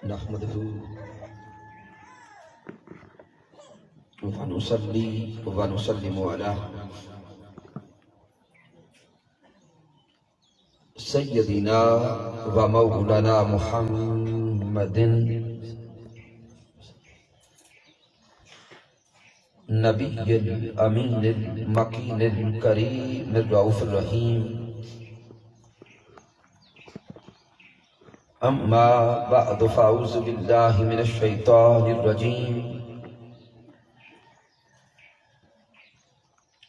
نحمده ونصلي ونسلم على سيدنا ومولانا محمد نبي الأمين المكين الكريم الرؤوف الرحيم. أما بعد فأعوذ بالله من الشيطان الرجيم.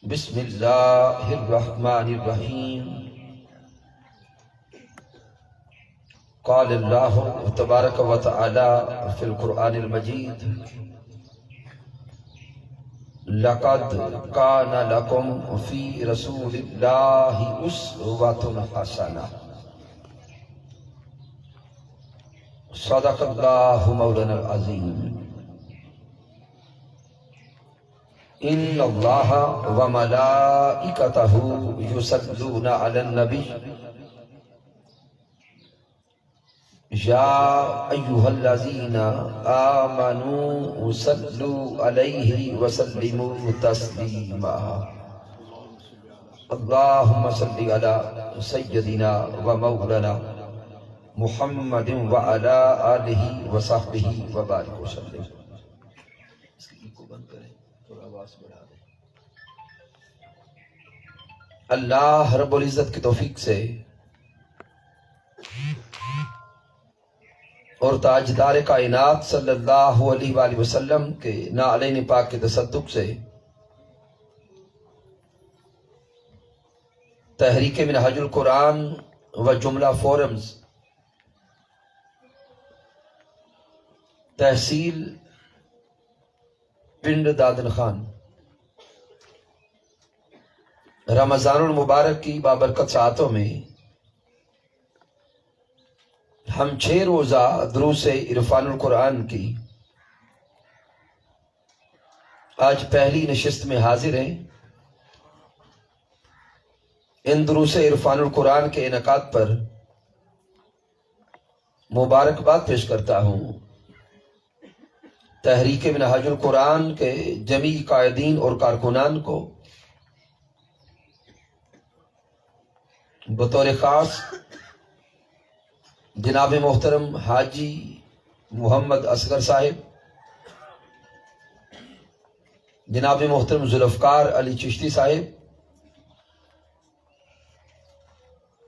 بسم الله الرحمن الرحيم. قال الله تبارك وتعالى في القرآن المجيد: لقد كان لكم في رسول الله أسوة حسنة. صدق الله مولانا العظيم. إن الله وملائكته يصلون على النبي يا أيها الذين آمنوا صلوا عليه وسلموا تسليما. اللهم صل على سيدنا ومولانا محمد وعلى آلہ وصحبہ وبارک وسلم. اس کی کو بند کریں، تھوڑا آواز بڑھا دیں. اللہ رب العزت کی توفیق سے اور تاجدار کائنات صلی اللہ علیہ وآلہ وسلم کے نعلین پاک کے تصدق سے تحریک منہاج القرآن و جملہ فورمز تحصیل پنڈ دادن خان رمضان المبارک کی بابرکت ساعتوں میں ہم 6 روزہ دروس عرفان القرآن کی آج پہلی نشست میں حاضر ہیں. ان دروس عرفان القرآن کے انعقاد پر مبارکباد پیش کرتا ہوں تحریک منہاج القرآن کے جمیع قائدین اور کارکنان کو، بطور خاص جناب محترم حاجی محمد اصغر صاحب، جناب محترم ذوالفقار علی چشتی صاحب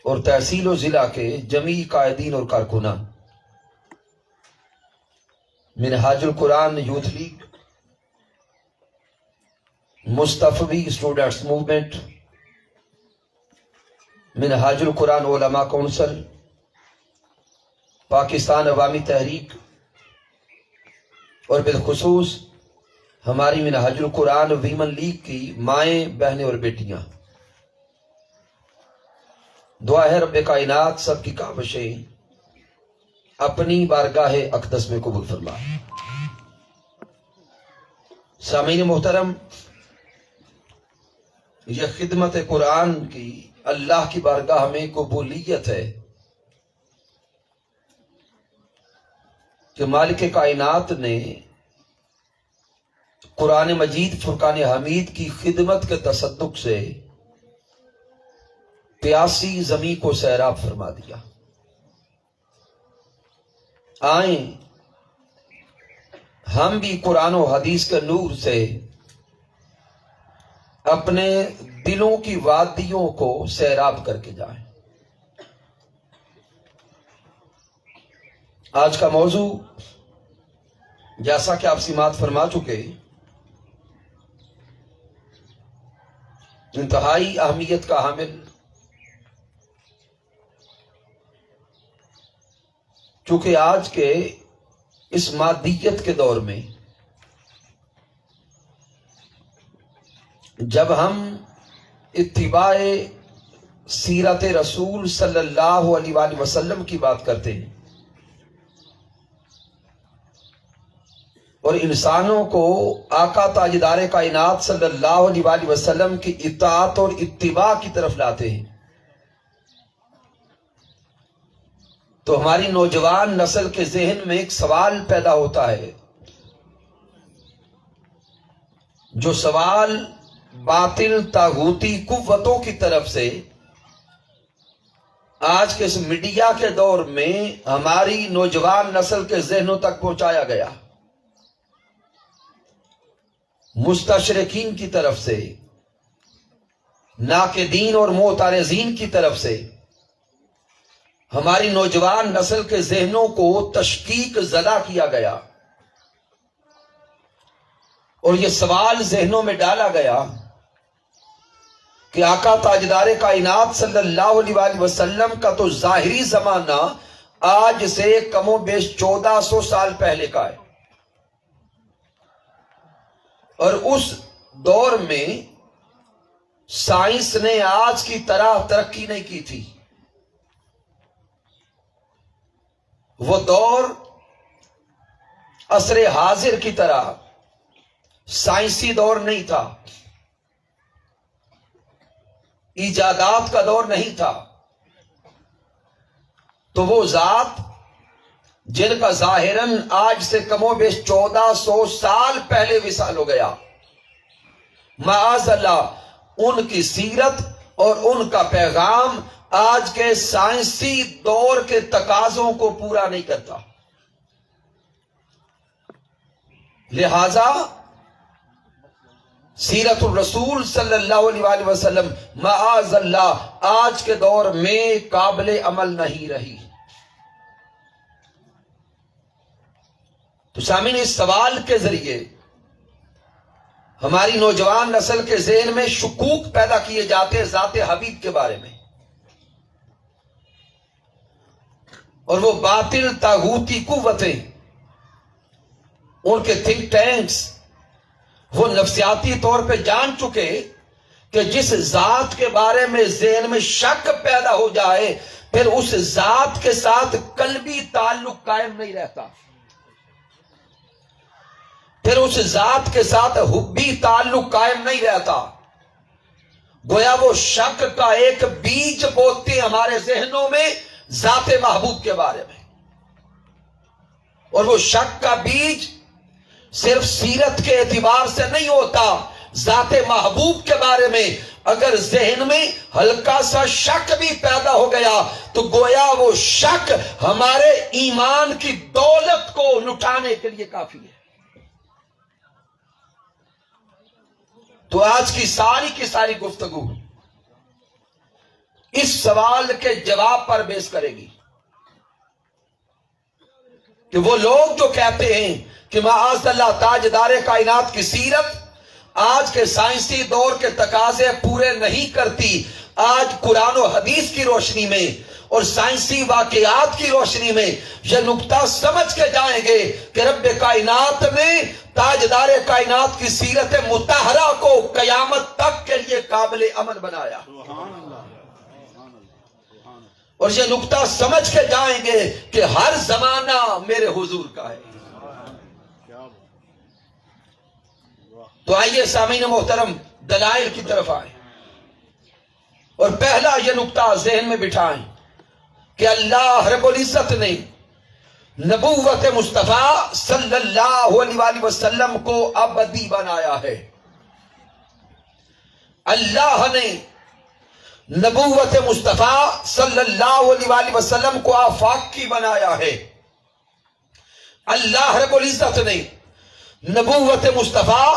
اور تحصیل و ضلع کے جمیع قائدین اور کارکنان، منہاج القرآن یوتھ لیگ، مصطفی اسٹوڈنٹس موومنٹ، منہاج القرآن علماء کونسل، پاکستان عوامی تحریک اور بالخصوص ہماری منہاج القرآن ویمن لیگ کی مائیں، بہنیں اور بیٹیاں، دعا ہے رب کائنات سب کی کاوشیں اپنی بارگاہ اقدس میں قبول فرما. سامعین محترم، یہ خدمت قرآن کی اللہ کی بارگاہ میں قبولیت ہے کہ مالک کائنات نے قرآن مجید فرقان حمید کی خدمت کے تصدق سے پیاسی زمین کو سیراب فرما دیا. آئیں ہم بھی قرآن و حدیث کے نور سے اپنے دلوں کی وادیوں کو سیراب کر کے جائیں. آج کا موضوع جیسا کہ آپ سماعت فرما چکے انتہائی اہمیت کا حامل، چونکہ آج کے اس مادیت کے دور میں جب ہم اتباع سیرت رسول صلی اللہ علیہ وآلہ وسلم کی بات کرتے ہیں اور انسانوں کو آقا تاجدار کائنات صلی اللہ علیہ وآلہ وسلم کی اطاعت اور اتباع کی طرف لاتے ہیں، تو ہماری نوجوان نسل کے ذہن میں ایک سوال پیدا ہوتا ہے، جو سوال باطل طاغوتی قوتوں کی طرف سے آج کے اس میڈیا کے دور میں ہماری نوجوان نسل کے ذہنوں تک پہنچایا گیا، مستشرقین کی طرف سے، ناقدین اور معترضین کی طرف سے ہماری نوجوان نسل کے ذہنوں کو تشکیک زدہ کیا گیا، اور یہ سوال ذہنوں میں ڈالا گیا کہ آقا تاجدار کائنات صلی اللہ علیہ وآلہ وسلم کا تو ظاہری زمانہ آج سے کم و بیش 1400 سال پہلے کا ہے، اور اس دور میں سائنس نے آج کی طرح ترقی نہیں کی تھی۔ وہ دور عصر حاضر کی طرح سائنسی دور نہیں تھا، ایجادات کا دور نہیں تھا۔ تو وہ ذات جن کا ظاہراً آج سے کم و بیش 1400 سال پہلے وصال ہو گیا، معاذ اللہ ان کی سیرت اور ان کا پیغام آج کے سائنسی دور کے تقاضوں کو پورا نہیں کرتا۔ لہذا سیرت الرسول صلی اللہ علیہ وآلہ وسلم معاذ اللہ آج کے دور میں قابل عمل نہیں رہی۔ تو سامعین، اس سوال کے ذریعے ہماری نوجوان نسل کے ذہن میں شکوک پیدا کیے جاتے ہیں ذات حبیب کے بارے میں، اور وہ باطل طاغوتی قوتیں، ان کے تھنک ٹینکس، وہ نفسیاتی طور پہ جان چکے کہ جس ذات کے بارے میں ذہن میں شک پیدا ہو جائے پھر اس ذات کے ساتھ قلبی تعلق قائم نہیں رہتا، پھر اس ذات کے ساتھ حبی تعلق قائم نہیں رہتا۔ گویا وہ شک کا ایک بیج بوتے ہمارے ذہنوں میں ذات محبوب کے بارے میں، اور وہ شک کا بیج صرف سیرت کے اعتبار سے نہیں ہوتا، ذات محبوب کے بارے میں اگر ذہن میں ہلکا سا شک بھی پیدا ہو گیا تو گویا وہ شک ہمارے ایمان کی دولت کو لٹانے کے لیے کافی ہے۔ تو آج کی ساری گفتگو اس سوال کے جواب پر بیس کرے گی کہ وہ لوگ جو کہتے ہیں کہ معاذ اللہ تاجدار کائنات کی سیرت آج کے سائنسی دور کے تقاضے پورے نہیں کرتی، آج قرآن و حدیث کی روشنی میں اور سائنسی واقعات کی روشنی میں یہ نقطہ سمجھ کے جائیں گے کہ رب کائنات نے تاجدار کائنات کی سیرت مطہرہ کو قیامت تک کے لیے قابل عمل بنایا، اور یہ نقطہ سمجھ کے جائیں گے کہ ہر زمانہ میرے حضور کا ہے۔ تو آئیے سامعین محترم دلائل کی طرف آئیں، اور پہلا یہ نقطہ ذہن میں بٹھائیں کہ اللہ رب العزت نے نبوت مصطفیٰ صلی اللہ علیہ وآلہ وسلم کو ابدی بنایا ہے۔ اللہ نے نبوت مصطفیٰ صلی اللہ علیہ وآلہ وسلم کو آفاقی بنایا ہے۔ اللہ رب العزت نے نبوت مصطفیٰ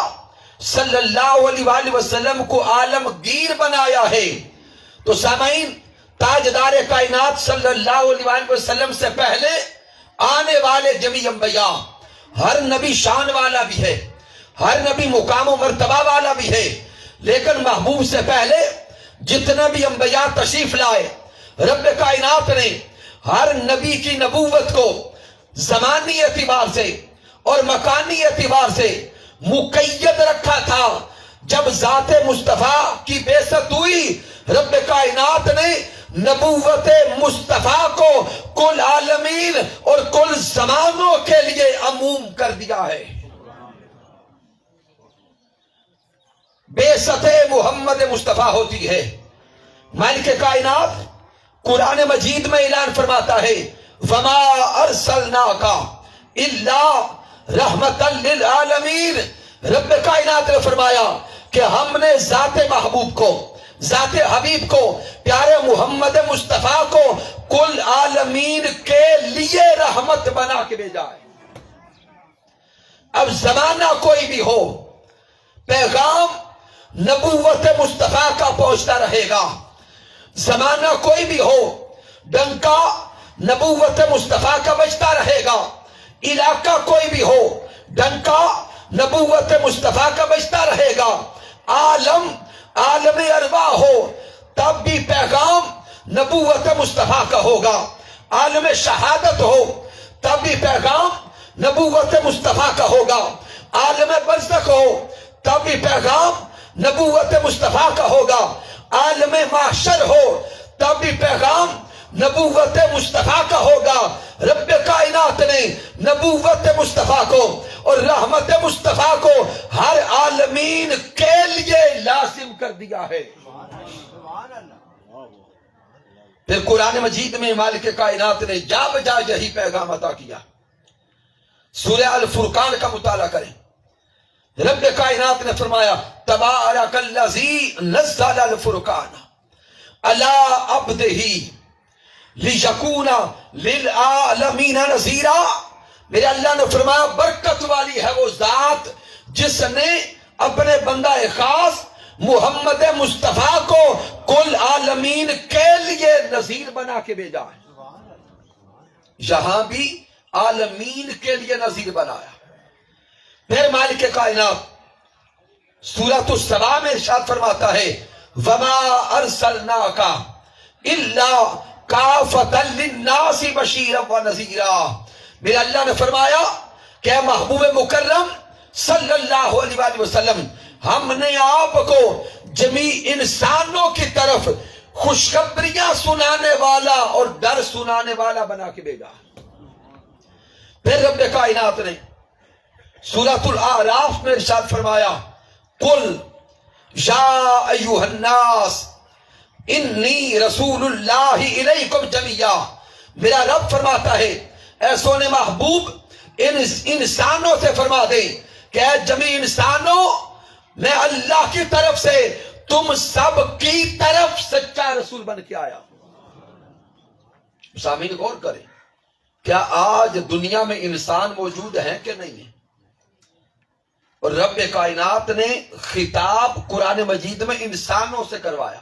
صلی اللہ علیہ وآلہ وسلم کو عالمگیر بنایا ہے۔ تو سامعین، تاجدار کائنات صلی اللہ علیہ وآلہ وسلم سے پہلے آنے والے جمیع انبیاء، ہر نبی شان والا بھی ہے، ہر نبی مقام و مرتبہ والا بھی ہے، لیکن محبوب سے پہلے جتنے بھی انبیاء تشریف لائے، رب کائنات نے ہر نبی کی نبوت کو زمانی اعتبار سے اور مکانی اعتبار سے مقید رکھا تھا۔ جب ذات مصطفیٰ کی بعثت ہوئی، رب کائنات نے نبوت مصطفیٰ کو کل عالمین اور کل زمانوں کے لیے عموم کر دیا ہے۔ بعثت محمد مصطفیٰ ہوتی ہے، مالک کائنات قرآن مجید میں اعلان فرماتا ہے وما ارسلناک الا رحمتا للعالمین. رب کائنات نے فرمایا کہ ہم نے ذات محبوب کو، ذات حبیب کو، پیارے محمد مصطفیٰ کو کل عالمین کے لیے رحمت بنا کے بھیجا ہے. اب زمانہ کوئی بھی ہو، پیغام نبوت مصطفیٰ کا پہنچتا رہے گا. زمانہ کوئی بھی ہو، ڈنکا نبوت مصطفیٰ کا بجتا رہے گا. علاقہ کوئی بھی ہو، ڈنکا نبوت مصطفیٰ کا بجتا رہے گا. عالم ارواح ہو تب بھی پیغام نبوت مصطفیٰ کا ہوگا. عالم شہادت ہو تب بھی پیغام نبوت مصطفیٰ کا ہوگا. عالم برزخ ہو تب بھی پیغام نبوت مصطفیٰ کا ہوگا. عالم محشر ہو تب بھی پیغام نبوت مصطفیٰ کا ہوگا. رب کائنات نے نبوت مصطفیٰ کو اور رحمت مصطفیٰ کو ہر عالمین کے لیے لازم کر دیا ہے. پھر قرآن مجید میں مالک کائنات نے جا بجا یہی پیغام عطا کیا. سورہ الفرقان کا مطالعہ کریں. رب کائنات نے فرمایا تبارک الذی نزل الفرقان علی عبدہ لیکون للعالمین نذیرا. میرے اللہ نے فرمایا برکت والی ہے وہ ذات جس نے اپنے بندہ خاص محمد مصطفیٰ کو کل عالمین کے لیے نذیر بنا کے بھیجا ہے. یہاں بھی عالمین کے لیے نذیر بنایا. پھر مالک کائنات سورۃ السبا میں ارشاد فرماتا ہے وما ارسلناک الا کافۃ للناس بشیرا ونذیرا. میرے اللہ نے فرمایا کہ اے محبوب مکرم صلی اللہ علیہ وآلہ وسلم، ہم نے آپ کو جمیع انسانوں کی طرف خوشخبریاں سنانے والا اور ڈر سنانے والا بنا کے بھیجا. پھر رب کائنات نے سورۃ الاعراف میں ارشاد فرمایا قل یا ایھا الناس انی رسول اللہ الیکم جمیعا. میرا رب فرماتا ہے اے سونے محبوب انسانوں سے فرما دے کہ اے جمیع انسانوں، میں اللہ کی طرف سے تم سب کی طرف سچا رسول بن کے آیا. سامعین غور کریں، کیا آج دنیا میں انسان موجود ہیں کہ نہیں ہیں؟ اور رب کائنات نے خطاب قرآن مجید میں انسانوں سے کروایا.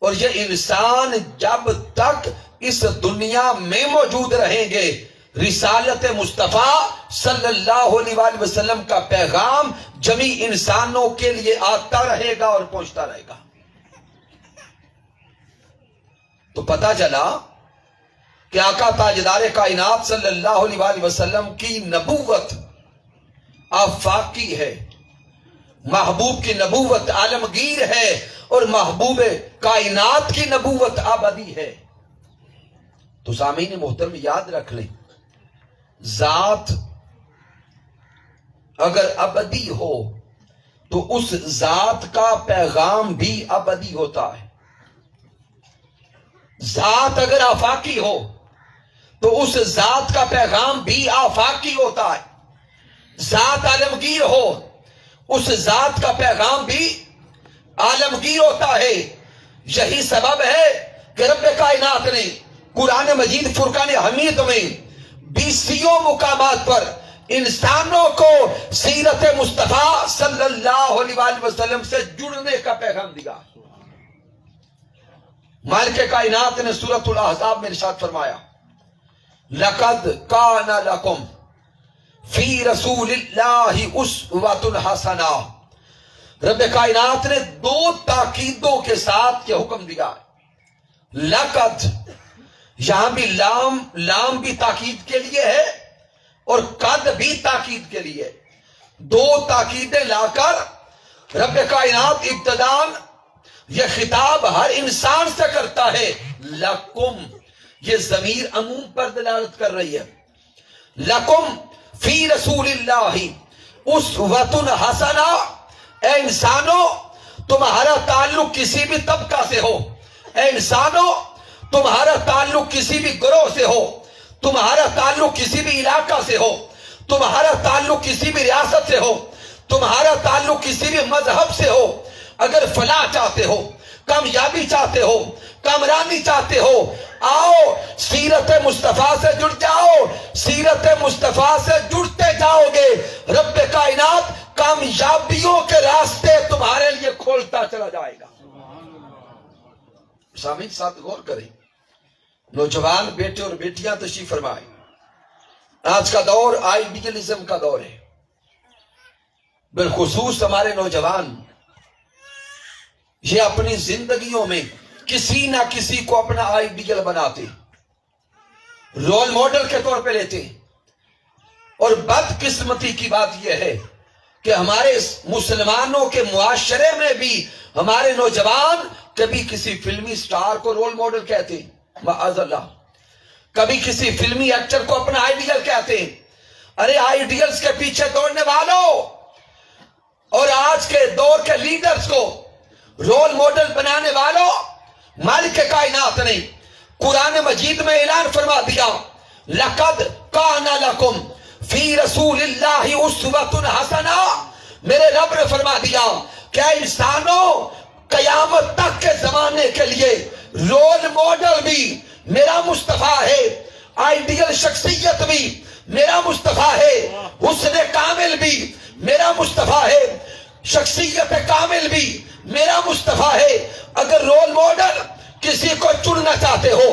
اور یہ انسان جب تک اس دنیا میں موجود رہیں گے رسالت مصطفیٰ صلی اللہ علیہ وآلہ وسلم کا پیغام جمیع انسانوں کے لیے آتا رہے گا اور پہنچتا رہے گا. تو پتہ چلا کہ آقا تاجدار کائنات صلی اللہ علیہ وآلہ وسلم کی نبوت آفاقی ہے، محبوب کی نبوت عالمگیر ہے، اور محبوب کائنات کی نبوت ابدی ہے. تو سامعین محترم یاد رکھ لیں، ذات اگر ابدی ہو تو اس ذات کا پیغام بھی ابدی ہوتا ہے. ذات اگر آفاقی ہو تو اس ذات کا پیغام بھی آفاقی ہوتا ہے. ذات عالمگیر ہو اس ذات کا پیغام بھی عالمگیر ہوتا ہے. یہی سبب ہے کہ رب کائنات نے قرآن مجید فرقان حمید میں 20 مقامات پر انسانوں کو سیرت مصطفیٰ صلی اللہ علیہ وآلہ وسلم سے جڑنے کا پیغام دیا. مالک کائنات نے سورۃ الاحزاب میں ارشاد فرمایا لقد کان لکم فی رسول اللہ اسوۃ حسنہ. رب کائنات نے 2 تاکیدوں کے ساتھ یہ حکم دیا. لقد، یہاں بھی لام بھی تاکید کے لیے ہے اور قد بھی تاکید کے لیے. 2 تاکیدیں لا کر رب کائنات ابتدان یہ خطاب ہر انسان سے کرتا ہے. لکم، یہ ضمیر عموم پر دلالت کر رہی ہے. لکم فی رسول اللہ اسوۃ حسنہ. اے انسانوں، تمہارا تعلق کسی بھی طبقہ سے ہو، اے انسانوں تمہارا تعلق کسی بھی گروہ سے ہو، تمہارا تعلق کسی بھی علاقہ سے ہو، تمہارا تعلق کسی بھی ریاست سے ہو، تمہارا تعلق کسی بھی مذہب سے ہو، اگر فلاح چاہتے ہو، کامیابی چاہتے ہو، کامرانی چاہتے ہو، آؤ سیرت مصطفیٰ سے جڑ جاؤ. سیرت مصطفیٰ سے جڑتے جاؤ گے، رب کائنات کامیابیوں کے راستے تمہارے لیے کھولتا چلا جائے گا. سامعین ساتھ غور کریں. نوجوان بیٹے اور بیٹیاں تشریف فرمائیں. آج کا دور آئیڈیلزم کا دور ہے. بالخصوص ہمارے نوجوان یہ اپنی زندگیوں میں کسی نہ کسی کو اپنا آئیڈیل بناتے، رول ماڈل کے طور پہ لیتے. اور بدقسمتی کی بات یہ ہے کہ ہمارے مسلمانوں کے معاشرے میں بھی ہمارے نوجوان کبھی کسی فلمی سٹار کو رول ماڈل کہتے ہیں، معاذ اللہ، کبھی کسی فلمی ایکٹر کو اپنا آئیڈیل کہتے ہیں. ارے آئیڈیلز کے پیچھے دوڑنے والوں اور آج کے دور کے لیڈرز کو رول ماڈل بنانے والوں، مالک کائنات نے قرآن مجید میں اعلان فرما دیا، لَقَدْ كَانَ لَكُمْ فِي رَسُولِ اللَّهِ أُسْوَةٌ حَسَنَةٌ. میرے رب نے فرما دیا کہ انسانوں، قیامت تک کے زمانے کے لیے رول ماڈل بھی میرا مصطفیٰ ہے، آئیڈیل شخصیت بھی میرا مصطفیٰ ہے، حسن کامل بھی میرا مصطفیٰ ہے، شخصیت کامل بھی میرا مصطفیٰ ہے. اگر رول ماڈل کسی کو چننا چاہتے ہو،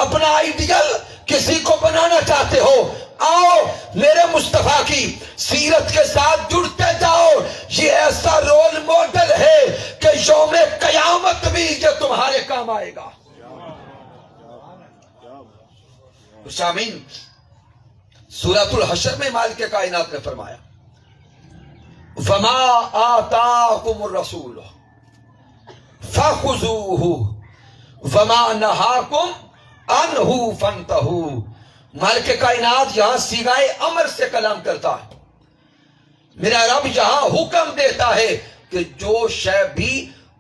اپنا آئیڈیل کسی کو بنانا چاہتے ہو، آؤ میرے مصطفیٰ کی سیرت کے ساتھ جڑتے جاؤ. یہ ایسا رول ماڈل ہے کہ یوم قیامت بھی یہ تمہارے کام آئے گا. سامعین سورۃ الحشر میں مالک کائنات نے فرمایا، وَمَا آتَاكُمُ الرَّسُولُ فَخُذُوهُ وَمَا نَهَاكُمْ عَنْهُ فَانْتَهُوا. مالک کائنات یہاں صیغۂ امر سے کلام کرتا ہے. میرا رب یہاں حکم دیتا ہے کہ جو شے بھی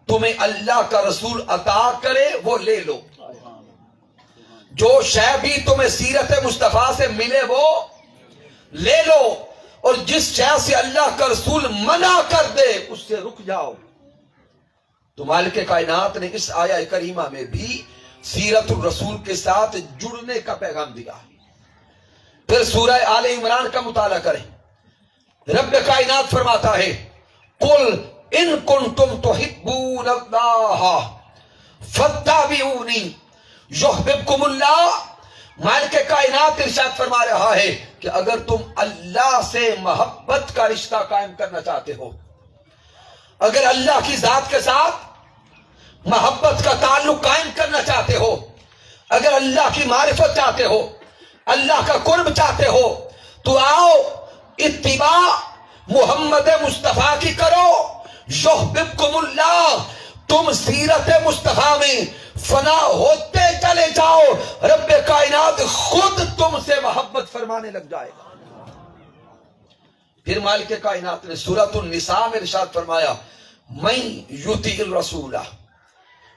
تمہیں اللہ کا رسول عطا کرے وہ لے لو، جو شے بھی تمہیں سیرت مصطفیٰ سے ملے وہ لے لو، اور جس شے سے اللہ کا رسول منع کر دے اس سے رک جاؤ. تو مالک کائنات نے اس آیہ کریمہ میں بھی سیرت الرسول کے ساتھ جڑنے کا پیغام دیا. پھر سورہ آل عمران کا مطالعہ کریں. رب کائنات فرماتا ہے، قل ان کنتم تحبون اللہ فاتبعونی یحببکم اللہ. مالک کائنات ارشاد فرما رہا ہے کہ اگر تم اللہ سے محبت کا رشتہ قائم کرنا چاہتے ہو، اگر اللہ کی ذات کے ساتھ محبت کا تعلق قائم کرنا چاہتے ہو، اگر اللہ کی معرفت چاہتے ہو، اللہ کا قرب چاہتے ہو، تو آؤ اتباع محمد مصطفیٰ کی کرو. یحببکم اللہ. تم سیرت مصطفیٰ میں فنا ہوتے چلے جاؤ، رب کائنات خود تم سے محبت فرمانے لگ جائے گا. پھر مالک کائنات نے سورۃ النساء میں ارشاد فرمایا، من یطیع الرسول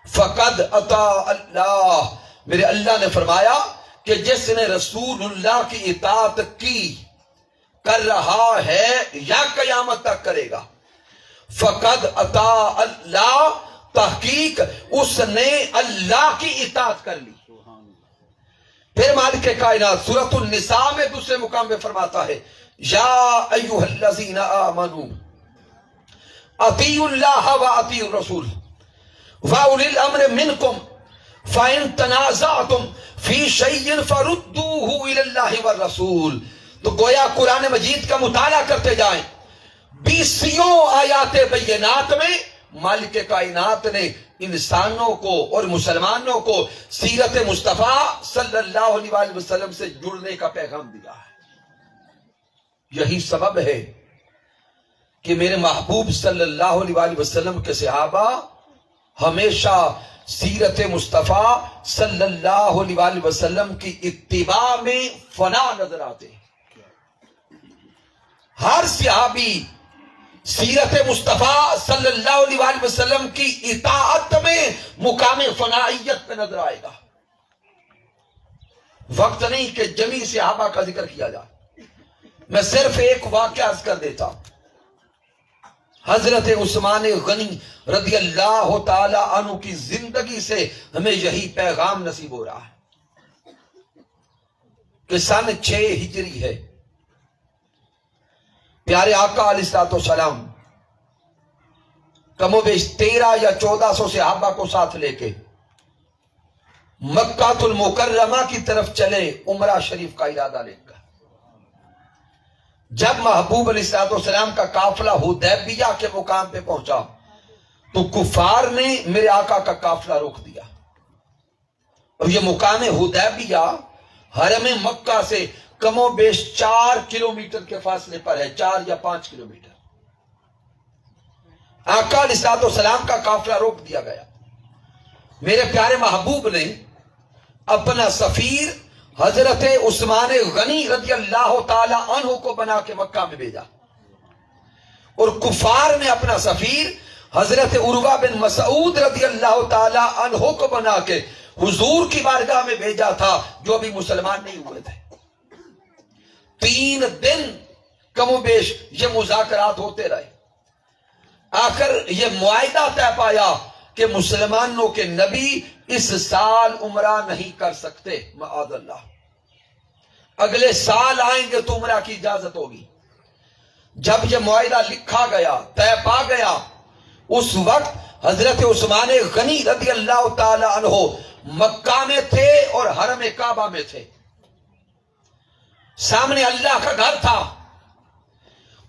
فقد اطاع اللہ. میرے اللہ نے فرمایا کہ جس نے رسول اللہ کی اطاعت کی، کر رہا ہے یا قیامت تک کرے گا، فقد اطاع اللہ، تحقیق اس نے اللہ کی اطاعت کر لی. پھر مالک کائنات سورۃ النساء میں دوسرے مقام میں فرماتا ہے، یا ایھا الذین آمنوا اطیعوا اللہ واطیعوا الرسول واولی الامر منکم فإن تنازعتم فی شیء فردوہ الی اللہ والرسول. تو گویا قرآن مجید کا مطالعہ کرتے جائیں. 20 آیات بینات میں مالک کائنات نے انسانوں کو اور مسلمانوں کو سیرت مصطفیٰ صلی اللہ علیہ وسلم سے جڑنے کا پیغام دیا ہے. یہی سبب ہے کہ میرے محبوب صلی اللہ علیہ وسلم کے صحابہ ہمیشہ سیرت مصطفیٰ صلی اللہ علیہ وسلم کی اتباع میں فنا نظر آتے ہیں. ہر صحابی سیرت مصطفیٰ صلی اللہ علیہ وسلم کی اطاعت میں مقام فنائیت پہ نظر آئے گا. وقت نہیں کہ جمیع صحابہ کا ذکر کیا جائے، میں صرف ایک واقعہ عرض کر دیتا ہوں۔ حضرت عثمان غنی رضی اللہ تعالی عنہ کی زندگی سے ہمیں یہی پیغام نصیب ہو رہا ہے کہ سن 6 ہجری ہے، پیارے آقا علیہ الصلوۃ والسلام کم و بیش 13 یا 1400 صحابہ کو ساتھ لے کے مکہ المکرمہ کی طرف چلے عمرہ شریف کا ارادہ لے کر۔ جب محبوب علیہ الصلوۃ والسلام کا قافلہ حدیبیہ کے مقام پہ پہنچا تو کفار نے میرے آقا کا قافلہ روک دیا، اور یہ مقام حدیبیہ حرم مکہ سے کم و بیش 4 کلومیٹر کے فاصلے پر ہے، 4 یا 5 کلومیٹر۔ آقا علیہ الصلوۃ والسلام کا قافلہ روک دیا گیا۔ میرے پیارے محبوب نے اپنا سفیر حضرت عثمان غنی رضی اللہ تعالی عنہ کو بنا کے مکہ میں بھیجا، اور کفار نے اپنا سفیر حضرت عروہ بن مسعود رضی اللہ تعالی عنہ کو بنا کے حضور کی بارگاہ میں بھیجا تھا، جو ابھی مسلمان نہیں ہوئے تھے۔ 3 دن کم و بیش یہ مذاکرات ہوتے رہے، آخر یہ معاہدہ طے پایا کہ مسلمانوں کے نبی اس سال عمرہ نہیں کر سکتے، معاذ اللہ، اگلے سال آئیں گے تو عمرہ کی اجازت ہوگی۔ جب یہ معاہدہ لکھا گیا، طے پا گیا، اس وقت حضرت عثمان غنی رضی اللہ تعالی عنہ مکہ میں تھے اور حرم کعبہ میں تھے، سامنے اللہ کا گھر تھا۔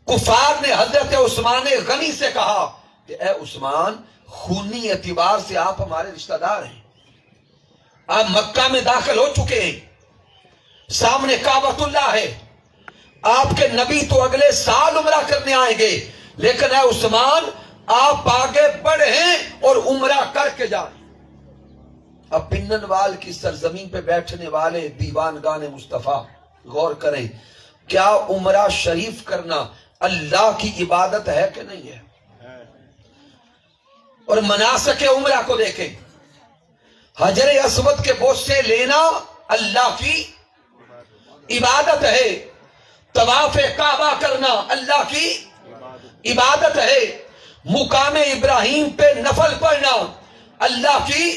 کفار نے حضرت عثمان غنی سے کہا کہ اے عثمان، خونی اعتبار سے آپ ہمارے رشتہ دار ہیں، آپ مکہ میں داخل ہو چکے ہیں، سامنے کعبۃ اللہ ہے، آپ کے نبی تو اگلے سال عمرہ کرنے آئیں گے، لیکن اے عثمان آپ آگے بڑھیں اور عمرہ کر کے جائیں۔ اب پنن وال کی سرزمین پہ بیٹھنے والے دیوانگان مصطفیٰ غور کریں، کیا عمرہ شریف کرنا اللہ کی عبادت ہے کہ نہیں ہے؟ اور مناسک عمرہ کو دیکھیں، حجر اسود کے بوسے لینا اللہ کی عبادت ہے، طواف کعبہ کرنا اللہ کی عبادت ہے، مقام ابراہیم پہ نفل پڑھنا اللہ کی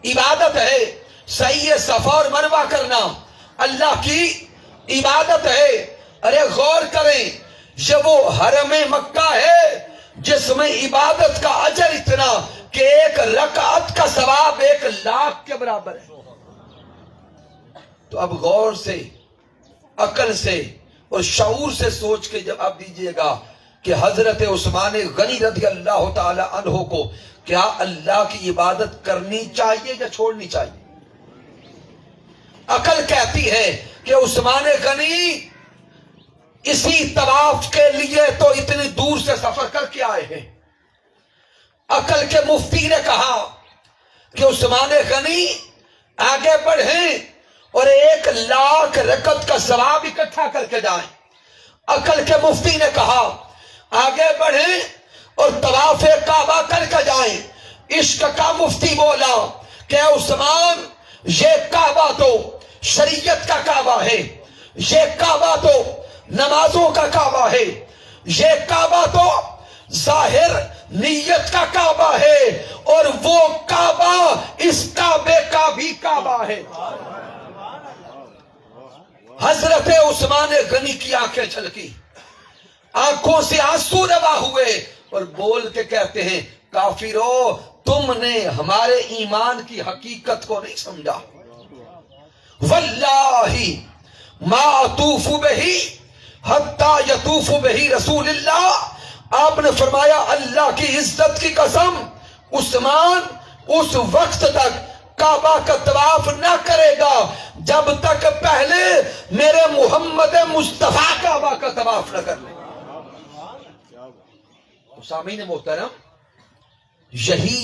عبادت ہے، سعی صفا اور مروہ کرنا اللہ کی عبادت ہے۔ ارے غور کریں، یہ وہ حرم مکہ ہے جس میں عبادت کا اجر اتنا کہ 1 رکعت کا ثواب 1 لاکھ کے برابر ہے۔ تو اب غور سے، عقل سے اور شعور سے سوچ کے جواب دیجئے گا کہ حضرت عثمان غنی رضی اللہ تعالی عنہ کو کیا اللہ کی عبادت کرنی چاہیے یا چھوڑنی چاہیے؟ عقل کہتی ہے کہ عثمان غنی اسی طواف کے لیے تو اتنی دور سے سفر کر کے آئے ہیں۔ عقل کے مفتی نے کہا کہ عثمان غنی آگے بڑھیں اور 1 لاکھ رکعت کا ثواب اکٹھا کر کے جائیں۔ عقل کے مفتی نے کہا آگے بڑھیں اور طواف کعبہ کر کے جائیں۔ عشق کا مفتی بولا کہ عثمان، یہ کعبہ تو شریعت کا کعبہ ہے، یہ کعبہ تو نمازوں کا کعبہ ہے، یہ کعبہ تو ظاہر نیت کا کعبہ ہے، اور وہ کعبہ اس کعبے کا بھی کعبہ ہے۔ حضرت عثمان غنی کی آنکھیں چھلکی، آنکھوں سے آنسو روا ہوئے، اور بول کے کہتے ہیں کافرو، تم نے ہمارے ایمان کی حقیقت کو نہیں سمجھا۔ واللہ ما اطوف بہی حتی یطوف بہی رسول اللہ، آپ نے فرمایا اللہ کی عزت کی قسم، عثمان اس وقت تک کعبہ کا طواف نہ کرے گا جب تک پہلے میرے محمد مصطفیٰ کعبہ کا طواف نہ کر لے۔ سامعین محترم، یہی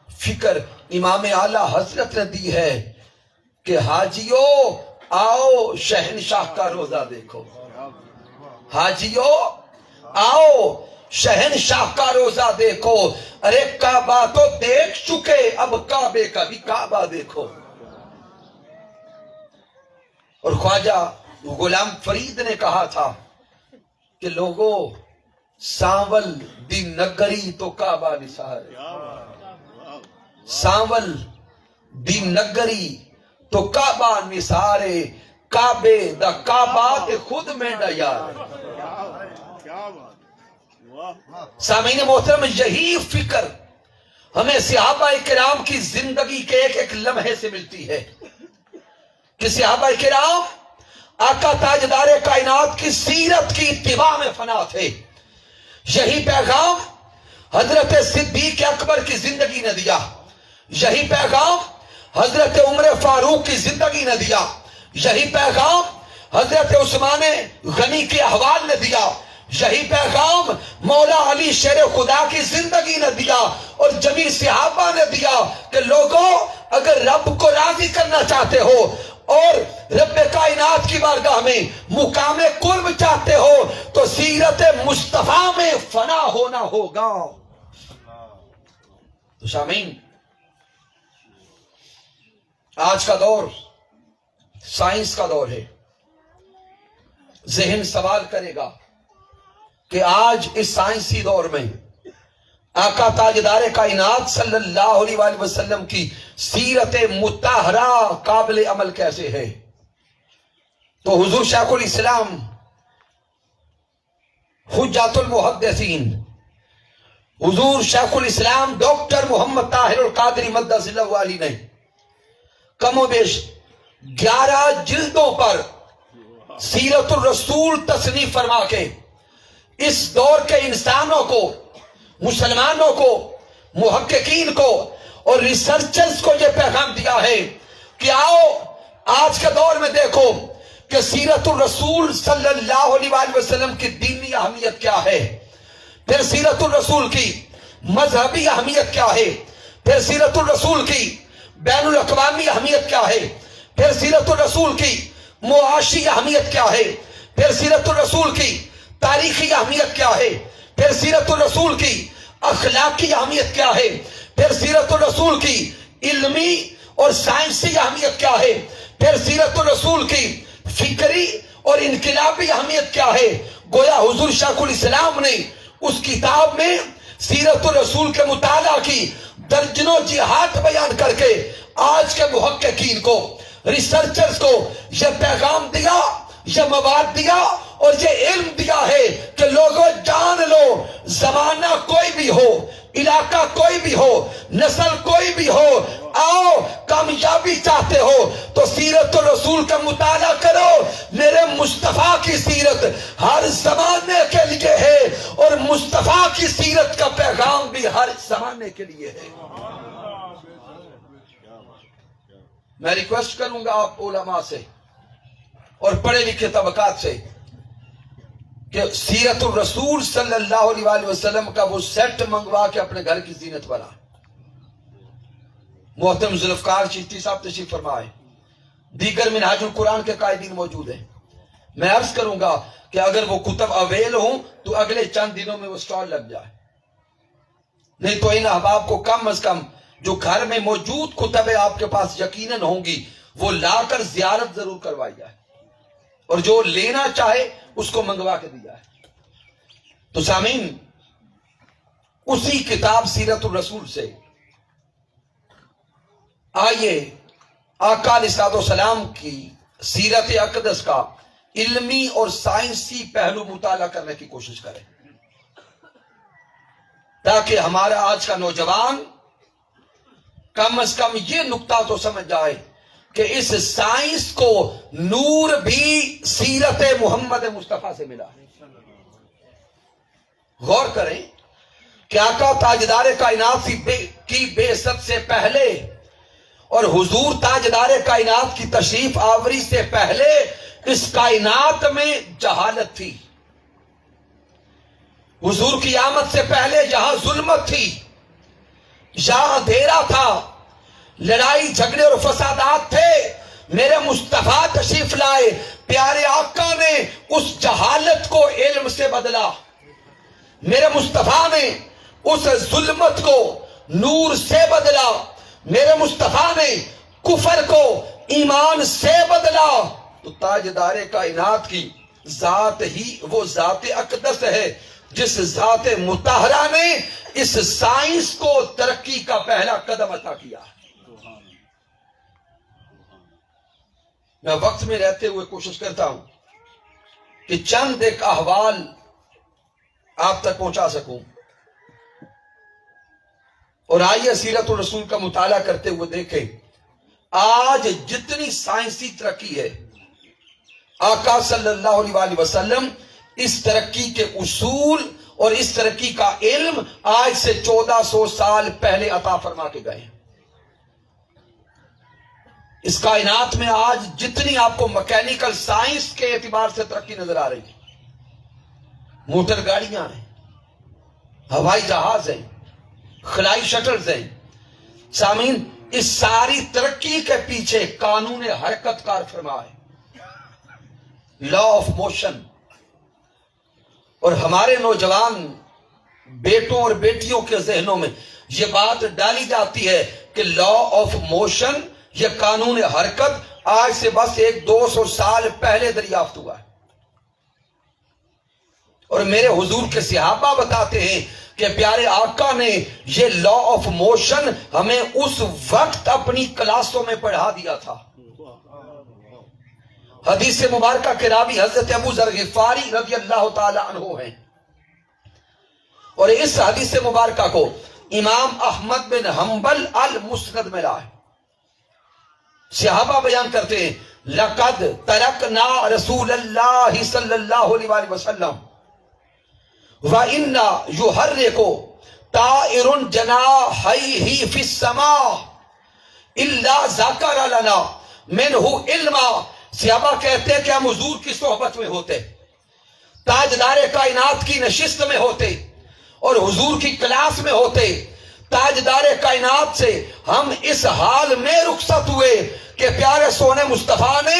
فکر امام اعلیٰ حضرت نے دی ہے کہ حاجیو آؤ شہنشاہ کا روزہ دیکھو، حاجیو آؤ شہنشاہ کا روزہ دیکھو۔ ارے کعبہ تو دیکھ چکے، اب کعبے کا بھی کعبہ دیکھو۔ اور خواجہ غلام فرید نے کہا تھا کہ لوگوں سانول دی نگری تو کعبہ نثار، سانول دی نگری تو کعبہ نثارے، کعبے دا کعبہ تے خود میں یار۔ سامعین محترم، یہی فکر ہمیں صحابہ کرام کی زندگی کے ایک ایک لمحے سے ملتی ہے کہ صحابہ کرام آقا تاجدار کائنات کی سیرت کی اتباع میں فنا تھے۔ یہی پیغام حضرت صدیق اکبر کی زندگی نے دیا، یہی پیغام حضرت عمر فاروق کی زندگی نے دیا، یہی پیغام حضرت عثمان غنی کے احوال نے دیا، یہی پیغام مولا علی شیر خدا کی زندگی نے دیا اور جمیع صحابہ نے دیا کہ لوگوں اگر رب کو راضی کرنا چاہتے ہو اور رب کائنات کی بارگاہ میں مقام قرب چاہتے ہو تو سیرت مصطفیٰ میں فنا ہونا ہوگا۔ تو سامعین، آج کا دور سائنس کا دور ہے۔ ذہن سوال کرے گا کہ آج اس سائنسی دور میں آقا تاجدار کائنات صلی اللہ علیہ وآلہ وسلم کی سیرت مطہرہ قابل عمل کیسے ہے؟ تو حضور شیخ الاسلام حجت المحدثین حضور شیخ الاسلام ڈاکٹر محمد طاہر القادری مقدس اللہ علی نے کم و بیش 11 جلدوں پر سیرت الرسول تصنیف فرما کے اس دور کے انسانوں کو، مسلمانوں کو، محققین کو اور ریسرچرز کو یہ پیغام دیا ہے کہ آؤ آج کے دور میں دیکھو کہ سیرت الرسول صلی اللہ علیہ وآلہ وسلم کی دینی اہمیت کیا ہے، پھر سیرت الرسول کی مذہبی اہمیت کیا ہے، پھر سیرت الرسول کی بین الاقوامی اہمیت کیا ہے، پھر سیرت الرسول کی معاشی اہمیت کیا ہے، پھر سیرت الرسول کی تاریخی اہمیت کیا ہے، پھر سیرت الرسول کی اخلاقی اہمیت کیا ہے، پھر سیرت الرسول کی علمی اور سائنسی اہمیت کیا ہے، پھر سیرت الرسول کی فکری اور انقلابی اہمیت کیا ہے۔ گویا حضور شیخ الاسلام نے اس کتاب میں سیرت الرسول کے مطالعہ کی درجنوں جہات بیان کر کے آج کے محققین کو، ریسرچرز کو یہ پیغام دیا، یہ مواد دیا اور یہ علم دیا ہے کہ لوگوں جان لو، زمانہ کوئی بھی ہو، علاقہ کوئی بھی ہو، نسل کوئی بھی ہو، آؤ کامیابی چاہتے ہو تو سیرت الرسول کا مطالعہ کرو۔ میرے مصطفیٰ کی سیرت ہر زمانے کے لیے ہے اور مصطفیٰ کی سیرت کا پیغام بھی ہر زمانے کے لیے ہے۔ میں ریکویسٹ کروں گا آپ علماء سے اور پڑھے لکھے طبقات سے کہ سیرت الرسول صلی اللہ علیہ وآلہ وسلم کا وہ سیٹ منگوا کے اپنے گھر کی زینت بنا۔ محترم ذوالفقار چشتی صاحب تشریف فرمائے، دیگر منہاج القرآن کے قائدین موجود ہیں۔ میں عرض کروں گا کہ اگر وہ کتب اویل ہوں تو اگلے چند دنوں میں وہ سٹال لگ جائے، نہیں تو ان احباب کو کم از کم جو گھر میں موجود کتبیں آپ کے پاس یقیناً ہوں گی وہ لا کر زیارت ضرور کروائی جائے اور جو لینا چاہے اس کو منگوا کے دیا ہے۔ تو سامعین، اسی کتاب سیرت الرسول سے آئیے آقا علیہ السلام کی سیرت اقدس کا علمی اور سائنسی پہلو مطالعہ کرنے کی کوشش کریں تاکہ ہمارا آج کا نوجوان کم از کم یہ نقطہ تو سمجھ جائے کہ اس سائنس کو نور بھی سیرت محمد مصطفیٰ سے ملا ہے۔ غور کریں کہ آقا تاجدار کائنات کی بعثت سے پہلے اور حضور تاجدار کائنات کی تشریف آوری سے پہلے اس کائنات میں جہالت تھی۔ حضور کی آمد سے پہلے جہاں ظلمت تھی، جہاں اندھیرا تھا، لڑائی جھگڑے اور فسادات تھے، میرے مصطفیٰ تشریف لائے، پیارے آقا نے اس جہالت کو علم سے بدلا، میرے مصطفیٰ نے اس ظلمت کو نور سے بدلا، میرے مصطفیٰ نے کفر کو ایمان سے بدلا، تو تاجدار کائنات کی ذات ہی وہ ذات اقدس ہے جس ذات مطہرہ نے اس سائنس کو ترقی کا پہلا قدم عطا کیا. میں وقت میں رہتے ہوئے کوشش کرتا ہوں کہ چند ایک احوال آپ تک پہنچا سکوں. اور آئیے سیرت الرسول کا مطالعہ کرتے ہوئے دیکھیں آج جتنی سائنسی ترقی ہے آقا صلی اللہ علیہ وآلہ وسلم اس ترقی کے اصول اور اس ترقی کا علم آج سے 1400 سال پہلے عطا فرما کے گئے. اس کائنات میں آج جتنی آپ کو میکینیکل سائنس کے اعتبار سے ترقی نظر آ رہی ہے، موٹر گاڑیاں ہیں، ہوائی جہاز ہیں، خلائی شٹلز ہیں. سامعین، اس ساری ترقی کے پیچھے قانون حرکت کار فرما ہے، لا آف موشن. اور ہمارے نوجوان بیٹوں اور بیٹیوں کے ذہنوں میں یہ بات ڈالی جاتی ہے کہ لا آف موشن، یہ قانون حرکت آج سے بس 100-200 سال پہلے دریافت ہوا ہے. اور میرے حضور کے صحابہ بتاتے ہیں کہ پیارے آقا نے یہ لا آف موشن ہمیں اس وقت اپنی کلاسوں میں پڑھا دیا تھا. حدیث مبارکہ کے راوی حضرت ابو ذر غفاری رضی اللہ تعالی عنہ ہیں، اور اس حدیث مبارکہ کو امام احمد بن حنبل المسند میں لائے. صحابہ بیان کرتے ہیں لقد ترکنا رسول اللہ صلی اللہ علیہ وآلہ وسلم وَإِنَّا يُحَرِّكُ طَائِرٌ جَنَاحَيْهِ فِي السَّمَاءِ إِلَّا ذَكَرَ لَنَا مِنْهُ عِلْمًا. صحابہ کہتے ہیں کہ ہم حضور کی صحبت میں ہوتے، تاجدار کائنات کی نشست میں ہوتے اور حضور کی کلاس میں ہوتے. تاجدار کائنات سے ہم اس حال میں رخصت ہوئے کہ پیارے سونے مصطفیٰ نے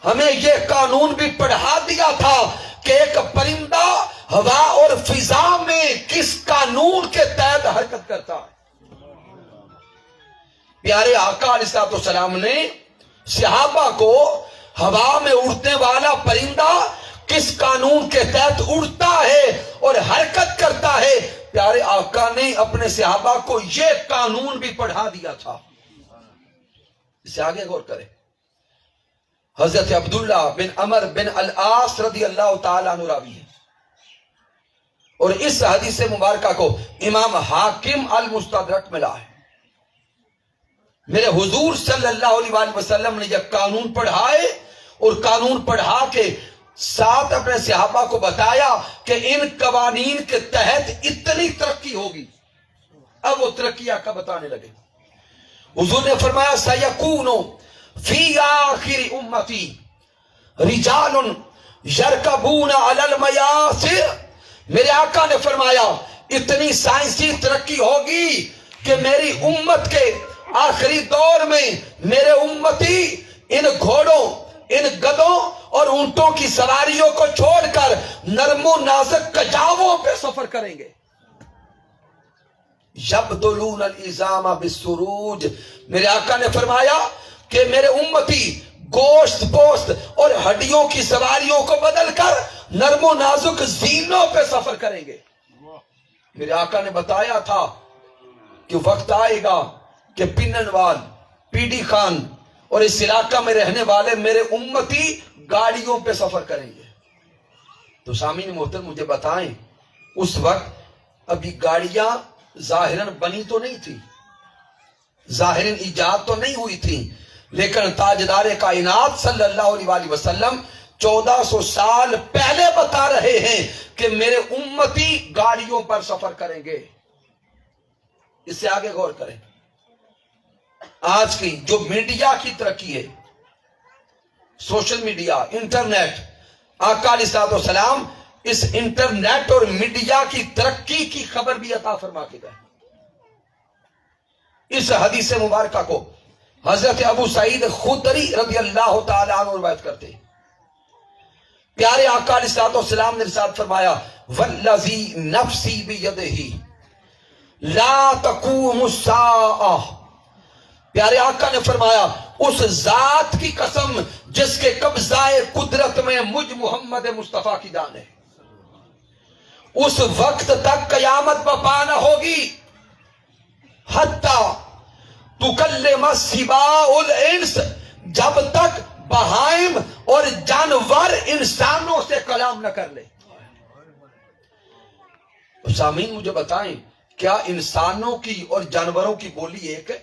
ہمیں یہ قانون بھی پڑھا دیا تھا کہ ایک پرندہ ہوا اور فضا میں کس قانون کے تحت حرکت کرتا ہے. پیارے آقا علیہ السلام نے صحابہ کو ہوا میں اڑنے والا پرندہ کس قانون کے تحت اڑتا ہے اور حرکت کرتا ہے، پیارے آقا نے اپنے صحابہ کو یہ قانون بھی پڑھا دیا تھا. اسے آگے غور کریں. حضرت عبداللہ بن عمر بن العاص رضی اللہ تعالیٰ عنہ راوی ہے، اور اس حدیث مبارکہ کو امام حاکم المستدرک ملا ہے. میرے حضور صلی اللہ علیہ وآلہ وسلم نے یہ قانون پڑھائے اور قانون پڑھا کے ساتھ اپنے صحابہ کو بتایا کہ ان قوانین کے تحت اتنی ترقی ہوگی. اب وہ ترقی آقا بتانے لگے. حضور نے فرمایا سَيَكُونُ فِي آخِرِ أُمَّتِي رِجَالٌ يَرْكَبُونَ عَلَى الْمَيَاسِرِ. میرے آقا نے فرمایا اتنی سائنسی ترقی ہوگی کہ میری امت کے آخری دور میں میرے امتی ان گھوڑوں، ان گدوں اور اونٹوں کی سواریوں کو چھوڑ کر نرم و نازک کجاووں پہ سفر کریں گے. یبدلون العظام بالسروج. میرے آقا نے فرمایا کہ میرے امتی گوشت پوست اور ہڈیوں کی سواریوں کو بدل کر نرم و نازک زینوں پہ سفر کریں گے. میرے آقا نے بتایا تھا کہ وقت آئے گا کہ پنن وال، پی ڈی خان اور اس علاقہ میں رہنے والے میرے امتی گاڑیوں پہ سفر کریں گے. تو سامعین محترم مجھے بتائیں اس وقت ابھی گاڑیاں ظاہراً بنی تو نہیں تھی، ظاہراً ایجاد تو نہیں ہوئی تھی، لیکن تاجدار کائنات صلی اللہ علیہ وآلہ وسلم 1400 سال پہلے بتا رہے ہیں کہ میرے امتی گاڑیوں پر سفر کریں گے. اس سے آگے غور کریں. آج کی جو میڈیا کی ترقی ہے، سوشل میڈیا، انٹرنیٹ، آقا علیہ السلام اس انٹرنیٹ اور میڈیا کی ترقی کی خبر بھی عطا فرما کے گئے. اس حدیث مبارکہ کو حضرت ابو سعید خدری رضی اللہ تعالی عنہ روایت کرتے. پیارے آقا علیہ السلام نے ارشاد فرمایا والذی نفسی بیدہ لا تقوم الساعہ. پیارے آقا نے فرمایا اس ذات کی قسم جس کے قبضہ قدرت میں مجھ محمد مصطفیٰ کی جان ہے، اس وقت تک قیامت برپا نہ ہوگی حتی تکلم السباع الانس، جب تک بہائم اور جانور انسانوں سے کلام نہ کر لے۔ سامعین مجھے بتائیں، کیا انسانوں کی اور جانوروں کی بولی ایک ہے؟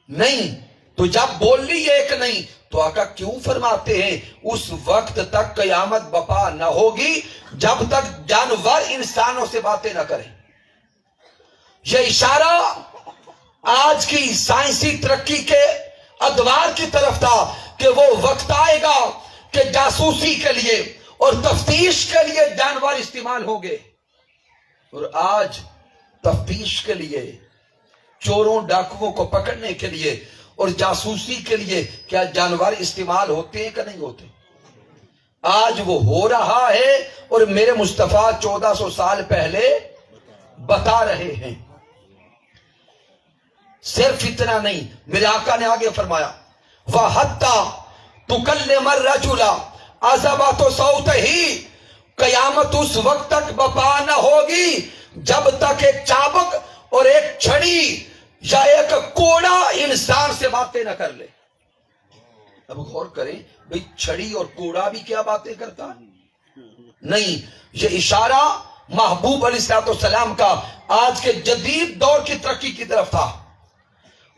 نہیں۔ تو جب بولی ایک نہیں تو آقا کیوں فرماتے ہیں اس وقت تک قیامت برپا نہ ہوگی جب تک جانور انسانوں سے باتیں نہ کریں؟ یہ اشارہ آج کی سائنسی ترقی کے ادوار کی طرف تھا کہ وہ وقت آئے گا کہ جاسوسی کے لیے اور تفتیش کے لیے جانور استعمال ہوں گے، اور آج تفتیش کے لیے، چوروں ڈاکوؤں کو پکڑنے کے لیے اور جاسوسی کے لیے کیا جانور استعمال ہوتے ہیں کہ نہیں ہوتے؟ آج وہ ہو رہا ہے، اور میرے مصطفیٰ 1400 سال پہلے بتا رہے ہیں۔ صرف اتنا نہیں، میرے آقا نے آگے فرمایا وَحَتَّى تُكَلِّمَ الرَّجُلَ عَذَبَتُ صَوْتِهِ، قیامت اس وقت تک برپا نہ ہوگی جب تک ایک چابک اور ایک چھڑی یا ایک کوڑا انسان سے باتیں نہ کر لے۔ اب غور کریں، بھئی چھڑی اور کوڑا بھی کیا باتیں کرتا ہے؟ نہیں، یہ اشارہ محبوب علیہ السلام کا آج کے جدید دور کی ترقی کی طرف تھا،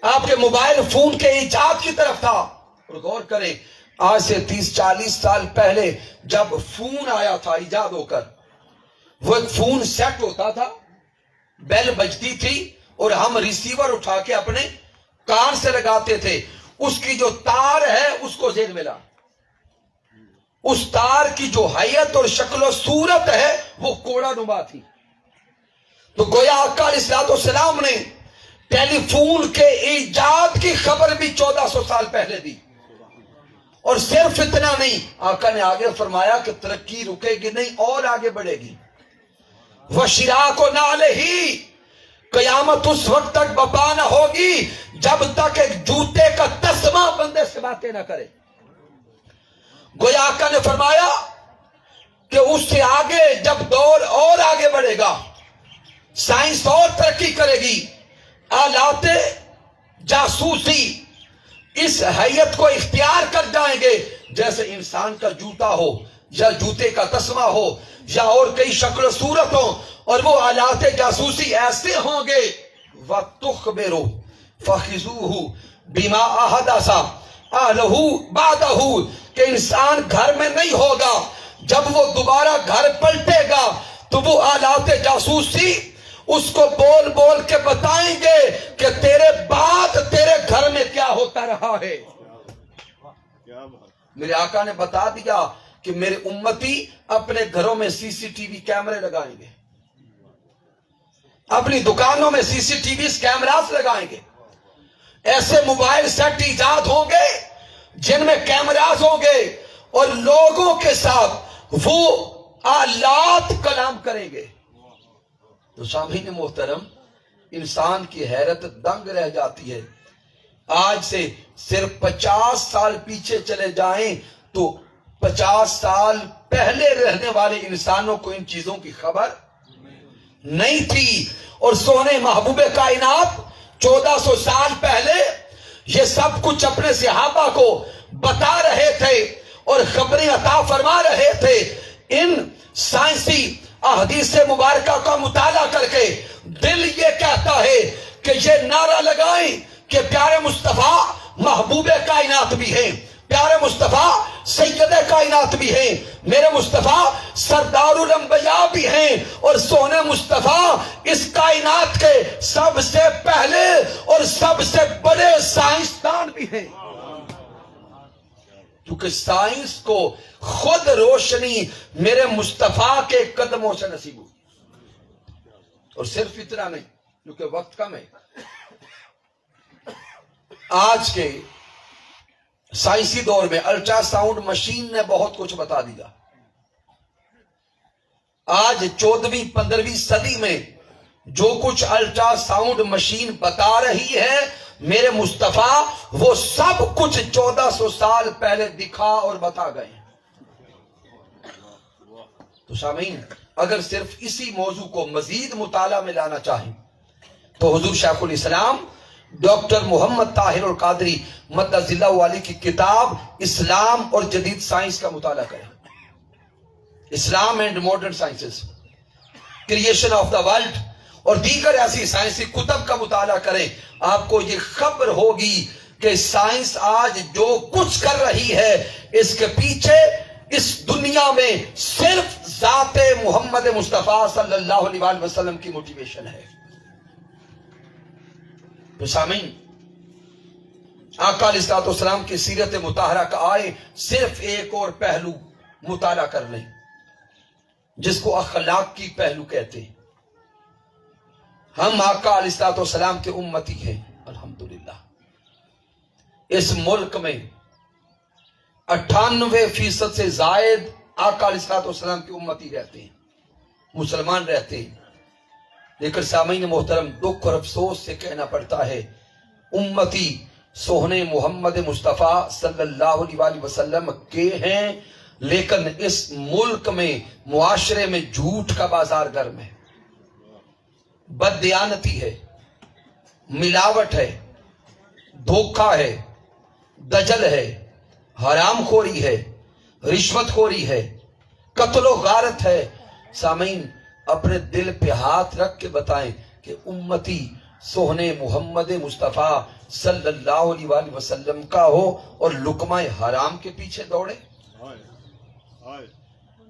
آپ کے موبائل فون کے ایجاد کی طرف تھا۔ اور غور کریں، آج سے 30-40 سال پہلے جب فون آیا تھا ایجاد ہو کر، وہ ایک فون سیٹ ہوتا تھا، بیل بجتی تھی اور ہم ریسیور اٹھا کے اپنے کان سے لگاتے تھے، اس کی جو تار ہے اس کو ذہن ملا، اس تار کی جو حیت اور شکل و صورت ہے وہ کوڑا نما تھی۔ تو گویا آقا علیہ السلام نے ٹیلی فون کے ایجاد کی خبر بھی 1400 سال پہلے دی، اور صرف اتنا نہیں، آقا نے آگے فرمایا کہ ترقی رکے گی نہیں اور آگے بڑھے گی۔ وَشِرَاكُ نَعْلِهِ، قیامت اس وقت تک برپا نہ ہوگی جب تک ایک جوتے کا تسمہ بندے سے باتیں نہ کرے۔ گویا آقا نے فرمایا کہ اس سے آگے جب دور اور آگے بڑھے گا، سائنس اور ترقی کرے گی، آلات جاسوسی اس حیت کو اختیار کر جائیں گے جیسے انسان کا جوتا ہو یا جوتے کا تسمہ ہو یا اور کئی شکل و صورت ہو، اور وہ آلات جاسوسی ایسے ہوں گے وَتُخْبِرُ فَخِذُوهُ بِمَا أَحَدَثَ أَهْلُهُ بَعْدَهُ، کہ انسان گھر میں نہیں ہوگا، جب وہ دوبارہ گھر پلٹے گا تو وہ آلات جاسوسی اس کو بول بول کے بتائیں گے کہ تیرے بعد تیرے گھر میں کیا ہوتا رہا ہے۔ میرے آقا نے بتا دیا کہ میرے امتی اپنے گھروں میں سی سی ٹی وی کیمرے لگائیں گے، اپنی دکانوں میں سی سی ٹی وی کیمراز لگائیں گے، ایسے موبائل سیٹ ایجاد ہوں گے جن میں کیمراز ہوں گے، اور لوگوں کے ساتھ وہ آلات کلام کریں گے۔ تو سامعین محترم، انسان کی حیرت دنگ رہ جاتی ہے۔ آج سے صرف 50 سال پیچھے چلے جائیں تو 50 سال پہلے رہنے والے انسانوں کو ان چیزوں کی خبر نہیں تھی، اور سونے محبوب کائنات 1400 سال پہلے یہ سب کچھ اپنے صحابہ کو بتا رہے تھے اور خبریں عطا فرما رہے تھے۔ ان سائنسی احادیث مبارکہ کا مطالعہ کر کے دل یہ کہتا ہے کہ یہ نعرہ لگائیں کہ پیارے مصطفیٰ محبوب کائنات بھی ہیں، پیارے مصطفیٰ سید کائنات بھی ہیں، میرے مصطفیٰ سردار الانبیاء بھی ہیں، اور سونے مصطفیٰ اس کائنات کے سب سے پہلے اور سب سے بڑے سائنسدان بھی ہیں، کیونکہ سائنس کو خود روشنی میرے مصطفیٰ کے قدموں سے نصیب ہوئی۔ اور صرف اتنا نہیں، کیونکہ وقت کم ہے، آج کے سائنسی دور میں الٹرا ساؤنڈ مشین نے بہت کچھ بتا دیا۔ آج 14ویں 15ویں صدی میں جو کچھ الٹرا ساؤنڈ مشین بتا رہی ہے میرے مصطفیٰ وہ سب کچھ 1400 سال پہلے دکھا اور بتا گئے. تو سامعین اگر صرف اسی موضوع کو مزید مطالعہ میں لانا چاہیں تو حضور شیخ الاسلام ڈاکٹر محمد طاہر القادری مدد اللہ علی کی کتاب اسلام اور جدید سائنس کا مطالعہ کریں. Islam and modern sciences, creation of the world اور دیگر ایسی سائنسی کتب کا مطالعہ کریں. آپ کو یہ خبر ہوگی کہ سائنس آج جو کچھ کر رہی ہے اس کے پیچھے اس دنیا میں صرف ذات محمد مصطفیٰ صلی اللہ علیہ وسلم کی موٹیویشن ہے. تو سامعین آقا علیہ الصلوۃ والسلام کی سیرت مطہرہ کا آئے صرف ایک اور پہلو مطالعہ کر لیں جس کو اخلاق کی پہلو کہتے ہیں. ہم آقا علیہ الصلوۃ والسلام کے امتی ہیں الحمدللہ. اس ملک میں 98% سے زائد آقا علیہ الصلوۃ والسلام کے امتی رہتے ہیں، مسلمان رہتے ہیں. لیکن سامعین محترم دکھ اور افسوس سے کہنا پڑتا ہے امتی سوہنے محمد مصطفیٰ صلی اللہ علیہ وسلم کے ہیں، لیکن اس ملک میں معاشرے میں جھوٹ کا بازار گرم ہے، بددیانتی ہے، ملاوٹ ہے، دھوکہ ہے، دجل ہے، حرام خوری ہے، رشوت خوری ہے، قتل و غارت ہے. سامعین اپنے دل پہ ہاتھ رکھ کے بتائیں کہ امتی سوہنے محمد مصطفیٰ صلی اللہ علیہ وسلم کا ہو اور لقمہ حرام کے پیچھے دوڑے؟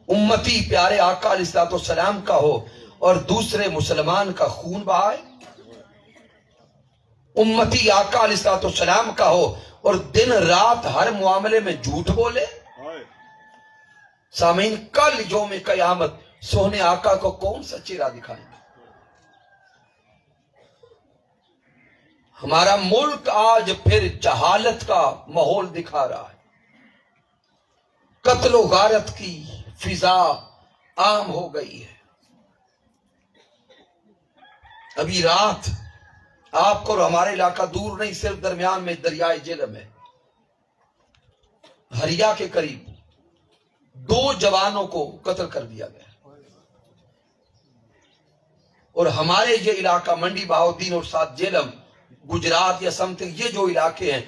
امتی پیارے آقا علیہ الصلوۃ والسلام کا ہو اور دوسرے مسلمان کا خون بہائے؟ امتی آقا علیہ الصلوۃ والسلام کا ہو اور دن رات ہر معاملے میں جھوٹ بولے؟ سامعین کل یوم قیامت سوہنے آقا کو کون سا چہرہ دکھائیں؟ ہمارا ملک آج پھر جہالت کا ماحول دکھا رہا ہے، قتل و غارت کی فضا عام ہو گئی ہے. ابھی رات آپ کو اور ہمارے علاقہ دور نہیں، صرف درمیان میں دریائے جہلم ہے، ہریا کے قریب 2 جوانوں کو قتل کر دیا گیا. اور ہمارے یہ علاقہ منڈی بہاؤدین اور ساتھ جہلم گجرات یا سمتنگ یہ جو علاقے ہیں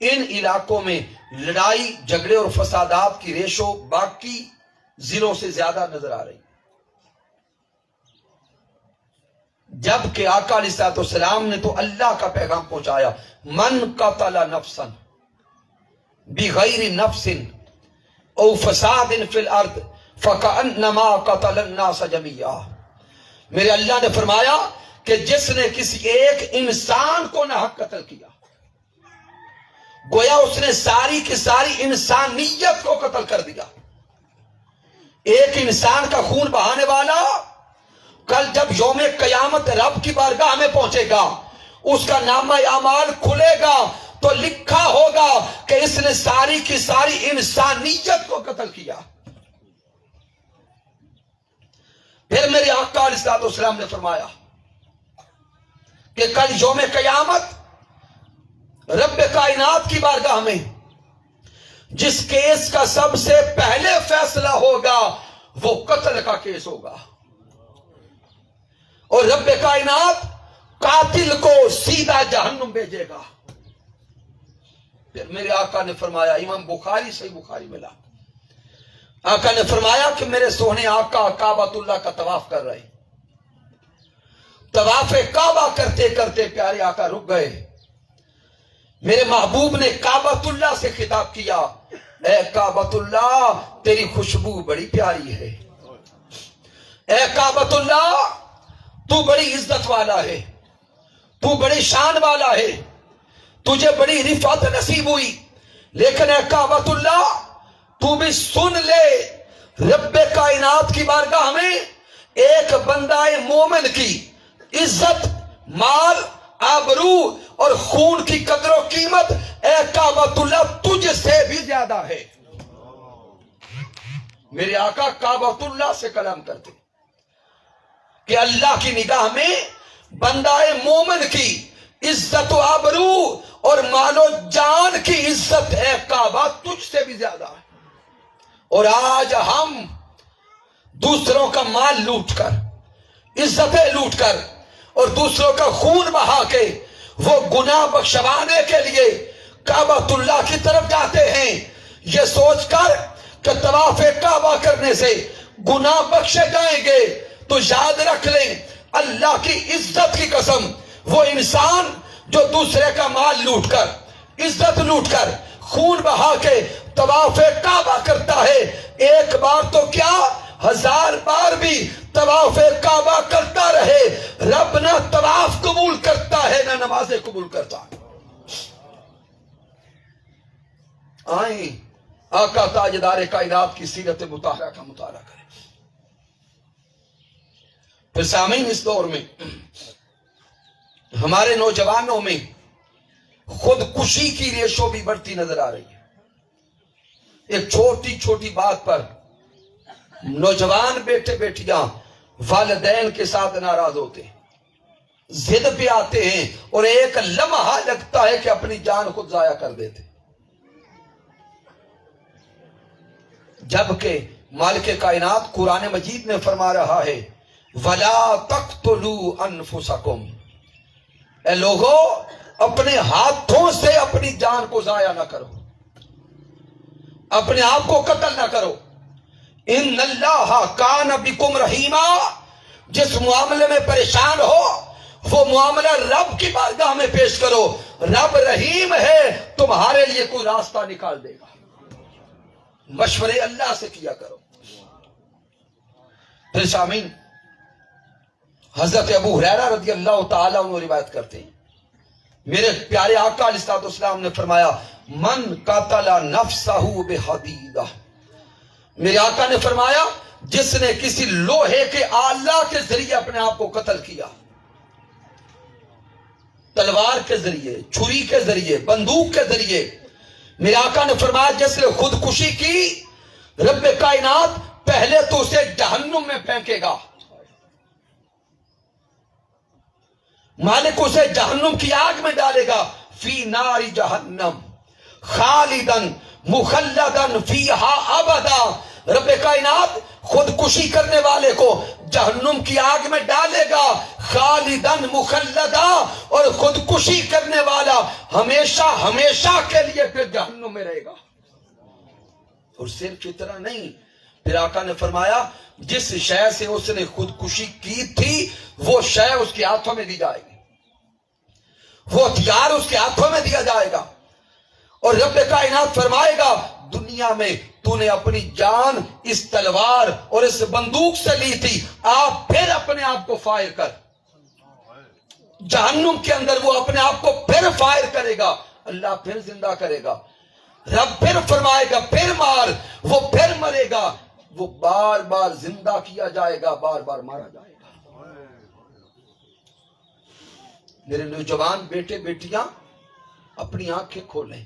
ان علاقوں میں لڑائی جھگڑے اور فسادات کی ریشو باقی ضلعوں سے زیادہ نظر آ رہی. جبکہ آقا علیہ الصلوۃ والسلام نے تو اللہ کا پیغام پہنچایا، من قتل نفسا بغیر نفس او فساد فی الارض فکأنما قتل الناس جميعا. میرے اللہ نے فرمایا کہ جس نے کسی ایک انسان کو ناحق قتل کیا گویا اس نے ساری کی ساری انسانیت کو قتل کر دیا. ایک انسان کا خون بہانے والا کل جب یوم قیامت رب کی بارگاہ میں پہنچے گا اس کا نامہ اعمال کھلے گا تو لکھا ہوگا کہ اس نے ساری کی ساری انسانیت کو قتل کیا. پھر میرے آقا علیہ الصلوۃ والسلام نے فرمایا کہ کل یوم قیامت رب کائنات کی بارگاہ میں جس کیس کا سب سے پہلے فیصلہ ہوگا وہ قتل کا کیس ہوگا، اور رب کائنات قاتل کو سیدھا جہنم بھیجے گا. پھر میرے آقا نے فرمایا، امام بخاری صحیح بخاری ملا، آقا نے فرمایا کہ میرے سوہنے آقا کعبۃ اللہ کا طواف کر رہے، طواف کعبہ کرتے کرتے پیارے آقا رک گئے. میرے محبوب نے کعبۃ اللہ سے خطاب کیا، اے کعبۃ اللہ تیری خوشبو بڑی پیاری ہے، اے کعبۃ اللہ تو بڑی عزت والا ہے، تو بڑی شان والا ہے، تجھے بڑی رفعت نصیب ہوئی، لیکن اے کعبۃ اللہ تو بھی سن لے، رب کائنات کی بارگاہ میں ایک بندہ مومن کی عزت، مال، آبرو اور خون کی قدر و قیمت اے کعبۃ اللہ تجھ سے بھی زیادہ ہے. میرے آقا کعبۃ اللہ سے کلام کرتے کہ اللہ کی نگاہ میں بندہ مومن کی عزت و آبرو اور مال و جان کی عزت ہے کعبہ تجھ سے بھی زیادہ ہے. اور آج ہم دوسروں کا مال لوٹ کر، عزتیں لوٹ کر اور دوسروں کا خون بہا کے وہ گناہ بخشوانے کے لیے کعبۃ اللہ کی طرف جاتے ہیں، یہ سوچ کر کہ طواف کعبہ کرنے سے گناہ بخشے جائیں گے. تو یاد رکھ لیں، اللہ کی عزت کی قسم، وہ انسان جو دوسرے کا مال لوٹ کر، عزت لوٹ کر، خون بہا کے طواف کعبہ کرتا ہے، ایک بار تو کیا 1000 بار بھی طواف کعبہ کرتا رہے، رب نہ طواف قبول کرتا ہے نہ نمازیں قبول کرتا. آئیں آقا تاجدار کائنات کی سیرت مطہرہ کا مطالعہ کریں. پھر سامعین، اس دور میں ہمارے نوجوانوں میں خودکشی کی ریشو بھی بڑھتی نظر آ رہی ہے. ایک چھوٹی چھوٹی بات پر نوجوان بیٹے بیٹیاں والدین کے ساتھ ناراض ہوتے ہیں، ضد پہ آتے ہیں اور ایک لمحہ لگتا ہے کہ اپنی جان خود ضائع کر دیتے، جبکہ مالک کائنات قرآن مجید میں فرما رہا ہے وَلَا تَقْتُلُوا أَنفُسَكُمْ، اے لوگو اپنے ہاتھوں سے اپنی جان کو ضائع نہ کرو، اپنے آپ کو قتل نہ کرو. ان اللہ کان بکم رحیما، جس معاملے میں پریشان ہو وہ معاملہ رب کی بارگاہ میں پیش کرو، رب رحیم ہے، تمہارے لیے کوئی راستہ نکال دے گا. مشورے اللہ سے کیا کرو. پھر سامعین، حضرت ابو ہریرہ رضی اللہ تعالیٰ عنہ روایت کرتے ہیں، میرے پیارے آقا علیہ الصلوۃ والسلام نے فرمایا من قتل نفسہ بحدیدہ، میرے آقا نے فرمایا جس نے کسی لوہے کے آلہ کے ذریعے اپنے آپ کو قتل کیا، تلوار کے ذریعے، چھری کے ذریعے، بندوق کے ذریعے، میرے آقا نے فرمایا جس نے خودکشی کی، رب کائنات پہلے تو اسے جہنم میں پھینکے گا، مالک اسے جہنم کی آگ میں ڈالے گا، فی نار جہنم خالدن مخلدن فیہا ابدا. رب کائنات خودکشی کرنے والے کو جہنم کی آگ میں ڈالے گا، خالدن مخلدا، اور خودکشی کرنے والا ہمیشہ ہمیشہ کے لیے پھر جہنم میں رہے گا. اور صرف اتنا نہیں، پھر آقا نے فرمایا جس شے سے اس نے خودکشی کی تھی وہ شے اس کے ہاتھوں میں دی جائے گی، وہ ہتھیار اس کے ہاتھوں میں دیا جائے گا، اور رب کائنات فرمائے گا دنیا میں تو نے اپنی جان اس تلوار اور اس بندوق سے لی تھی، آپ پھر اپنے آپ کو فائر کر. جہنم کے اندر وہ اپنے آپ کو پھر فائر کرے گا، اللہ پھر زندہ کرے گا، رب پھر فرمائے گا پھر مار، وہ پھر مرے گا، وہ بار بار زندہ کیا جائے گا، بار بار مارا جائے گا. میرے نوجوان بیٹے بیٹیاں اپنی آنکھیں کھولیں،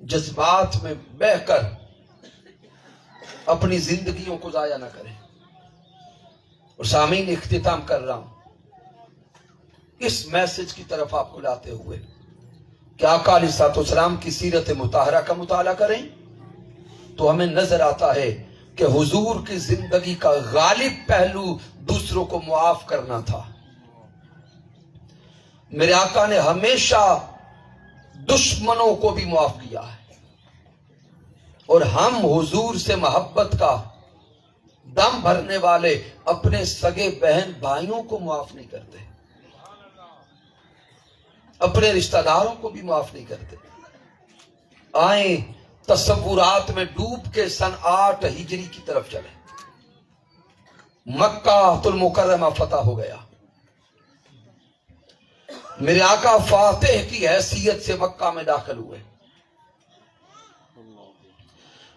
جذبات میں بہہ کر اپنی زندگیوں کو ضائع نہ کریں. اور سامعین، اختتام کر رہا ہوں اس میسج کی طرف آپ کو لاتے ہوئے کہ آقا علیہ الصلوۃ والسلام کی سیرت مطہرہ کا مطالعہ کریں تو ہمیں نظر آتا ہے کہ حضور کی زندگی کا غالب پہلو دوسروں کو معاف کرنا تھا. میرے آقا نے ہمیشہ دشمنوں کو بھی معاف کیا ہے، اور ہم حضور سے محبت کا دم بھرنے والے اپنے سگے بہن بھائیوں کو معاف نہیں کرتے، اپنے رشتہ داروں کو بھی معاف نہیں کرتے. آئیں تصورات میں ڈوب کے سن 8 ہجری کی طرف چلیں. مکہ المکرمہ فتح ہو گیا، میرے آقا فاتح کی حیثیت سے مکہ میں داخل ہوئے.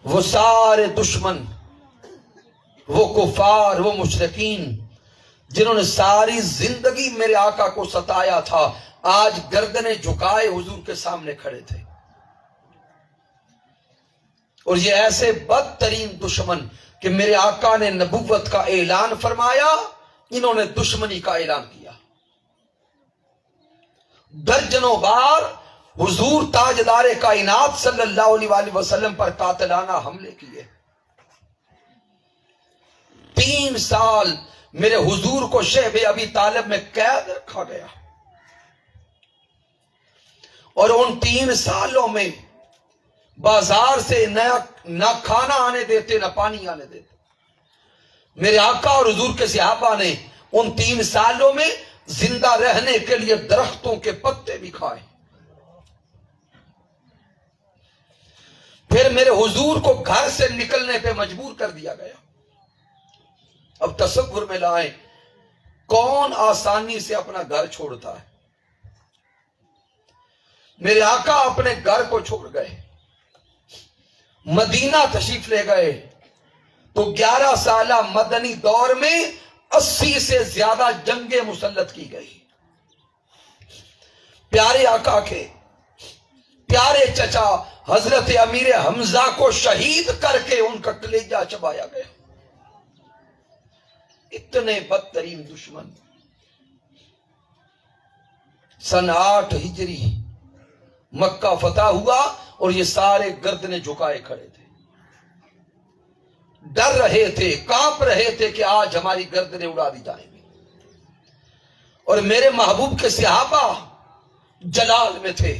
وہ سارے دشمن، وہ کفار، وہ مشرکین جنہوں نے ساری زندگی میرے آقا کو ستایا تھا، آج گردنیں جھکائے حضور کے سامنے کھڑے تھے. اور یہ ایسے بدترین دشمن کہ میرے آقا نے نبوت کا اعلان فرمایا، انہوں نے دشمنی کا اعلان کیا. درجنوں بار حضور تاجدار کائنات صلی اللہ علیہ وسلم پر قاتلانہ حملے کیے. 3 سال میرے حضور کو شہب ابی طالب میں قید رکھا گیا، اور ان 3 سالوں میں بازار سے نہ کھانا آنے دیتے نہ پانی آنے دیتے. میرے آقا اور حضور کے صحابہ نے ان 3 سالوں میں زندہ رہنے کے لیے درختوں کے پتے بھی کھائے. پھر میرے حضور کو گھر سے نکلنے پہ مجبور کر دیا گیا. اب تصور میں لائیں، کون آسانی سے اپنا گھر چھوڑتا ہے؟ میرے آقا اپنے گھر کو چھوڑ گئے، مدینہ تشریف لے گئے تو 11 سالہ مدنی دور میں 80 سے زیادہ جنگیں مسلط کی گئی. پیارے آقا کے پیارے چچا حضرت امیر حمزہ کو شہید کر کے ان کا کلیجہ چبایا گیا. اتنے بدترین دشمن. سن 8 ہجری مکہ فتح ہوا اور یہ سارے گردنیں جھکائے کھڑے تھے، ڈر رہے تھے، کانپ رہے تھے کہ آج ہماری گردنیں اڑا دی جائیں گی. اور میرے محبوب کے صحابہ جلال میں تھے،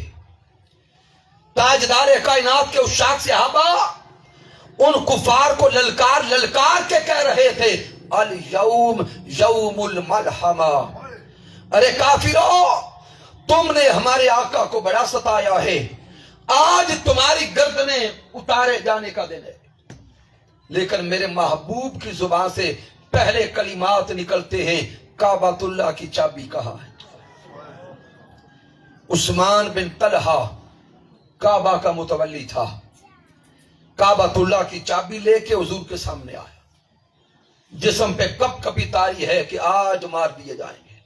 تاجدار کائنات کے عشاق صحابہ ان کفار کو للکار للکار کے کہہ رہے تھے الیوم یوم الملحمہ. ارے کافرو، تم نے ہمارے آقا کو بڑا ستایا ہے، آج تمہاری گردنیں اتارے جانے کا دن ہے. لیکن میرے محبوب کی زبان سے پہلے کلمات نکلتے ہیں، کعبۃ اللہ کی چابی کہاں ہے؟ عثمان بن طلحہ کعبہ کا متولی تھا، کعبۃ اللہ کی چابی لے کے حضور کے سامنے آیا. جسم پہ کپ کپی تاری ہے کہ آج مار دیے جائیں گے.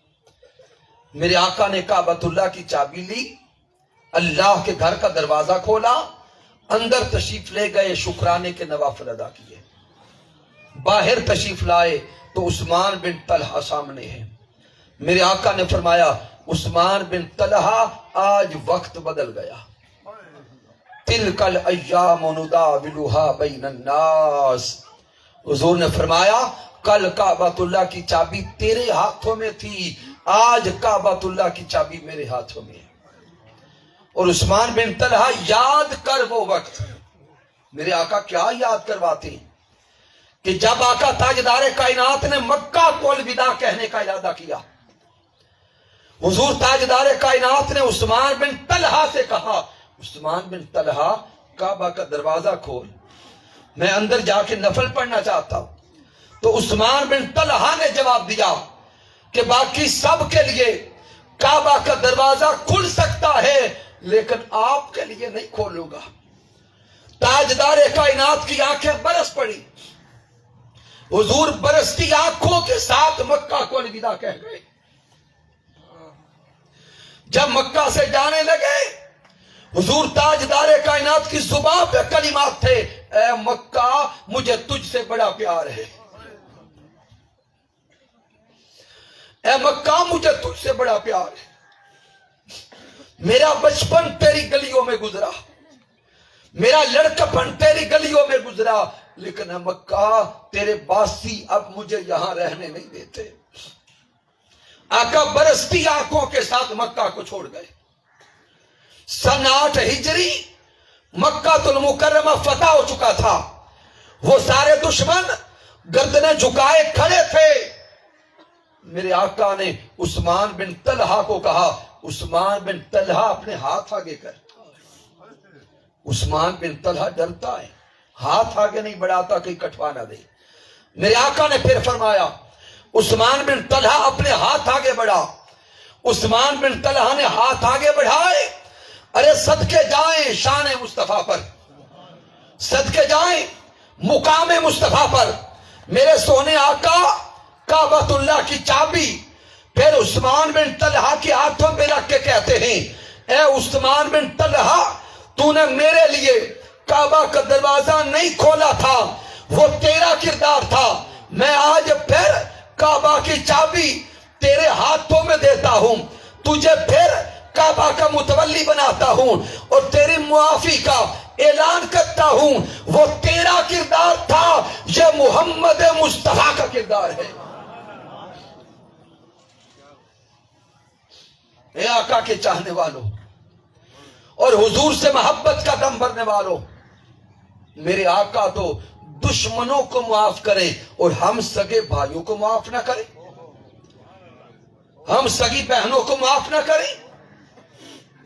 میرے آقا نے کعبۃ اللہ کی چابی لی، اللہ کے گھر کا دروازہ کھولا، اندر تشریف لے گئے، شکرانے کے نوافل ادا کیے. باہر تشریف لائے تو عثمان بن طلحہ سامنے ہے. میرے آقا نے فرمایا عثمان بن طلحہ آج وقت بدل گیا. تلک الایام نداولها بین الناس. حضور نے فرمایا کل کعبۃ اللہ کی چابی تیرے ہاتھوں میں تھی، آج کعبۃ اللہ کی چابی میرے ہاتھوں میں ہے. اور عثمان بن طلحہ یاد کر وہ وقت. میرے آقا کیا یاد کرواتے کہ جب آقا تاجدار کائنات نے مکہ کو الوداع کہنے کا ارادہ کیا، حضور تاجدار کائنات نے عثمان بن طلحہ سے کہا عثمان بن طلحہ کعبہ کا دروازہ کھول، میں اندر جا کے نفل پڑھنا چاہتا ہوں. تو عثمان بن طلحہ نے جواب دیا کہ باقی سب کے لیے کعبہ کا دروازہ کھل سکتا ہے لیکن آپ کے لیے نہیں کھولوں گا. تاجدار کائنات کی آنکھیں برس پڑی، حضور برستی آنکھوں کے ساتھ مکہ کو الوداع کہہ گئے. جب مکہ سے جانے لگے حضور تاجدار کائنات کی زبان پہ کلمات تھے، اے مکہ مجھے تجھ سے بڑا پیار ہے، اے مکہ مجھے تجھ سے بڑا پیار ہے. میرا بچپن تیری گلیوں میں گزرا، میرا لڑکپن تیری گلیوں میں گزرا، لیکن اے مکہ تیرے باسی اب مجھے یہاں رہنے نہیں دیتے. آقا برستی آنکھوں کے ساتھ مکہ کو چھوڑ گئے. سن 8 ہجری مکہ المکرمہ فتح ہو چکا تھا. وہ سارے دشمن گردنیں جھکائے کھڑے تھے. میرے آقا نے عثمان بن طلحہ کو کہا عثمان بن طلحہ اپنے ہاتھ آگے کر. عثمان بن طلحہ ڈرتا ہے، ہاتھ آگے نہیں بڑھاتا کہیں کٹوا نہ دے. میرے آقا نے پھر فرمایا عثمان بن طلحہ اپنے ہاتھ آگے بڑھا. عثمان بن طلحہ نے ہاتھ آگے بڑھائے. ارے صدقے جائیں شان مصطفیٰ پر، صدقے جائیں مقام مصطفیٰ پر. میرے سونے آقا کعبۃ اللہ کی چابی پھر عثمان بن طلحہ کے ہاتھوں میں رکھ کے کہتے ہیں اے عثمان بن طلحہ، تو نے میرے لیے کعبہ کا دروازہ نہیں کھولا تھا، وہ تیرا کردار تھا. میں آج پھر کعبہ کی چابی تیرے ہاتھوں میں دیتا ہوں، تجھے پھر کعبہ کا متولی بناتا ہوں اور تیری معافی کا اعلان کرتا ہوں، وہ تیرا کردار تھا، یہ محمد مصطفیٰ کا کردار ہے۔ اے آقا کے چاہنے والوں اور حضور سے محبت کا دم بھرنے والوں، میرے آقا تو دشمنوں کو معاف کرے اور ہم سگے بھائیوں کو معاف نہ کرے، ہم سگی بہنوں کو معاف نہ کریں۔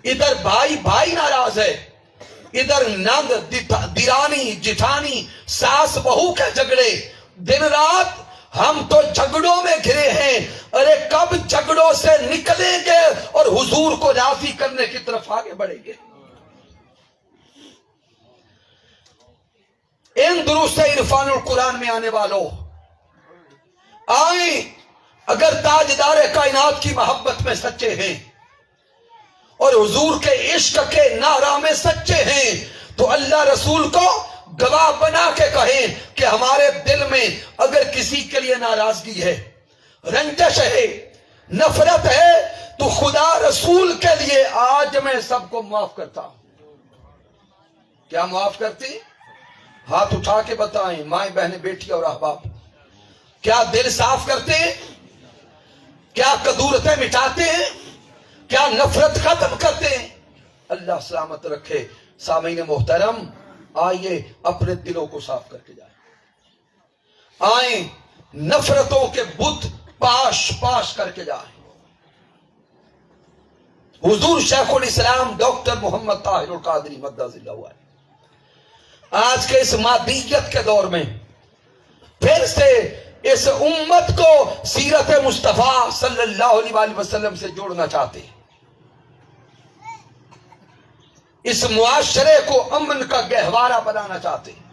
ادھر بھائی بھائی ناراض ہے، ادھر نند دیرانی جٹھانی ساس بہو کے جھگڑے، دن رات ہم تو جھگڑوں میں گھرے ہیں۔ ارے کب جھگڑوں سے نکلیں گے اور حضور کو راضی کرنے کی طرف آگے بڑھیں گے؟ ان دروس عرفان القرآن میں آنے والوں، آئیں، اگر تاجدار کائنات کی محبت میں سچے ہیں اور حضور کے عشق کے نعرہ میں سچے ہیں تو اللہ رسول کو گواہ بنا کے کہیں کہ ہمارے دل میں اگر کسی کے لیے ناراضگی ہے، رنجش ہے، نفرت ہے، تو خدا رسول کے لیے آج میں سب کو معاف کرتا ہوں۔ کیا معاف کرتی؟ ہاتھ اٹھا کے بتائیں، مائیں بہنیں بیٹی اور احباب، کیا دل صاف کرتے ہیں؟ کیا قدورتیں مٹاتے ہیں؟ کیا نفرت ختم کرتے ہیں؟ اللہ سلامت رکھے۔ سامعین محترم، آئیے اپنے دلوں کو صاف کر کے جائیں، آئیں نفرتوں کے بت پاش پاش کر کے جائیں۔ حضور شیخ الاسلام ڈاکٹر محمد طاہر القادری مدد اللہ علیہ آج کے اس مادیت کے دور میں پھر سے اس امت کو سیرت مصطفیٰ صلی اللہ علیہ وآلہ وسلم سے جوڑنا چاہتے ہیں، اس معاشرے کو امن کا گہوارہ بنانا چاہتے ہیں۔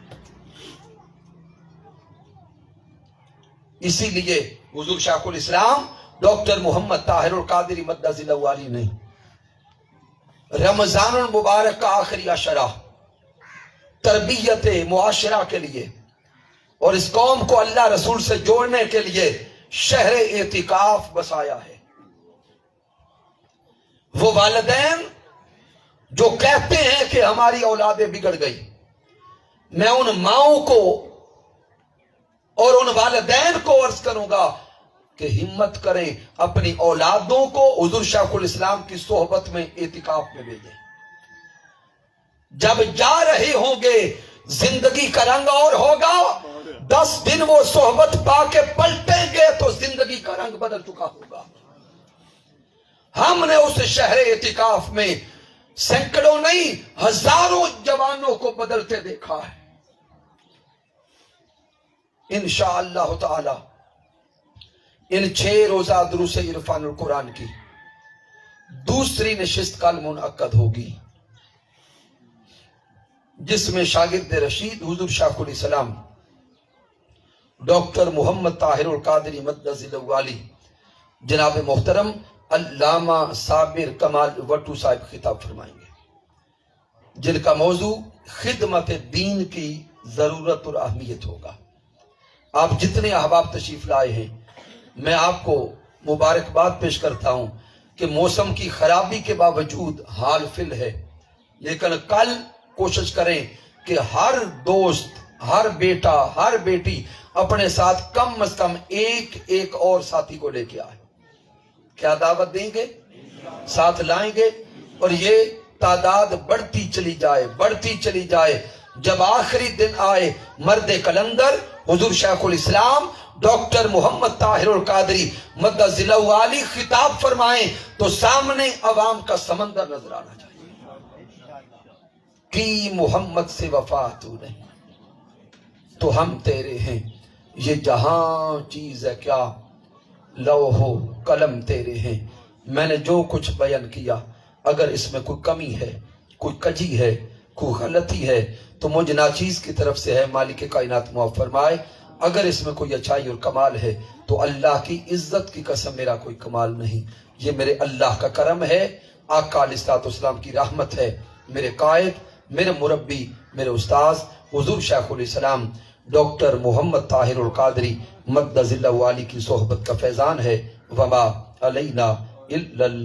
اسی لیے حضور شیخ الاسلام ڈاکٹر محمد طاہر القادری مدد اللہ علیہ نے رمضان المبارک کا آخری عشرہ تربیت معاشرہ کے لیے اور اس قوم کو اللہ رسول سے جوڑنے کے لیے شہر اعتکاف بسایا ہے۔ وہ والدین جو کہتے ہیں کہ ہماری اولادیں بگڑ گئی، میں ان ماؤں کو اور ان والدین کو عرض کروں گا کہ ہمت کریں، اپنی اولادوں کو حضور شیخ الاسلام کی صحبت میں اعتکاف میں بھیجیں۔ جب جا رہے ہوں گے زندگی کا رنگ اور ہوگا، 10 دن وہ صحبت پا کے پلٹیں گے تو زندگی کا رنگ بدل چکا ہوگا۔ ہم نے اس شہر اعتکاف میں سینکڑوں نہیں ہزاروں جوانوں کو بدلتے دیکھا ہے۔ انشاءاللہ تعالی ان 6 روزہ دروس عرفان القرآن کی دوسری نشست کل منعقد ہوگی، جس میں شاگرد رشید حضور شیخ الاسلام ڈاکٹر محمد طاہر القادری مدد اللہ علیہ جناب محترم علامہ صابر کمال وٹو صاحب خطاب فرمائیں گے، جن کا موضوع خدمت دین کی ضرورت اور اہمیت ہوگا۔ آپ جتنے احباب تشریف لائے ہیں، میں آپ کو مبارکباد پیش کرتا ہوں کہ موسم کی خرابی کے باوجود حال فل ہے، لیکن کل کوشش کریں کہ ہر دوست، ہر بیٹا، ہر بیٹی اپنے ساتھ کم از کم ایک اور ساتھی کو لے کے آئے۔ کیا دعوت دیں گے؟ ساتھ لائیں گے، اور یہ تعداد بڑھتی چلی جائے۔ جب آخری دن آئے مرد کلندر حضور شیخ الاسلام ڈاکٹر محمد طاہر القادری مدد اللہ علیہ خطاب فرمائیں تو سامنے عوام کا سمندر نظر آنا چاہیے۔ کی محمد سے وفا تو نہیں تو ہم تیرے ہیں، یہ جہاں چیز ہے کیا، لوح و قلم تیرے ہیں۔ میں نے جو کچھ بیان کیا، اگر اس میں کوئی کمی ہے، کوئی کجی ہے، کوئی غلطی ہے تو مجھ ناچیز کی طرف سے ہے، مالک کائنات معاف فرمائے۔ اگر اس میں کوئی اچھائی اور کمال ہے تو اللہ کی عزت کی قسم میرا کوئی کمال نہیں، یہ میرے اللہ کا کرم ہے، آقا علیہ الصلوۃ والسلام کی رحمت ہے۔ میرے قائد، میرے مربی، میرے استاذ حضور شیخ الاسلام ڈاکٹر محمد طاہر القادری مدد اللہ علیہ کی صحبت کا فیضان ہے۔ وما علینا الا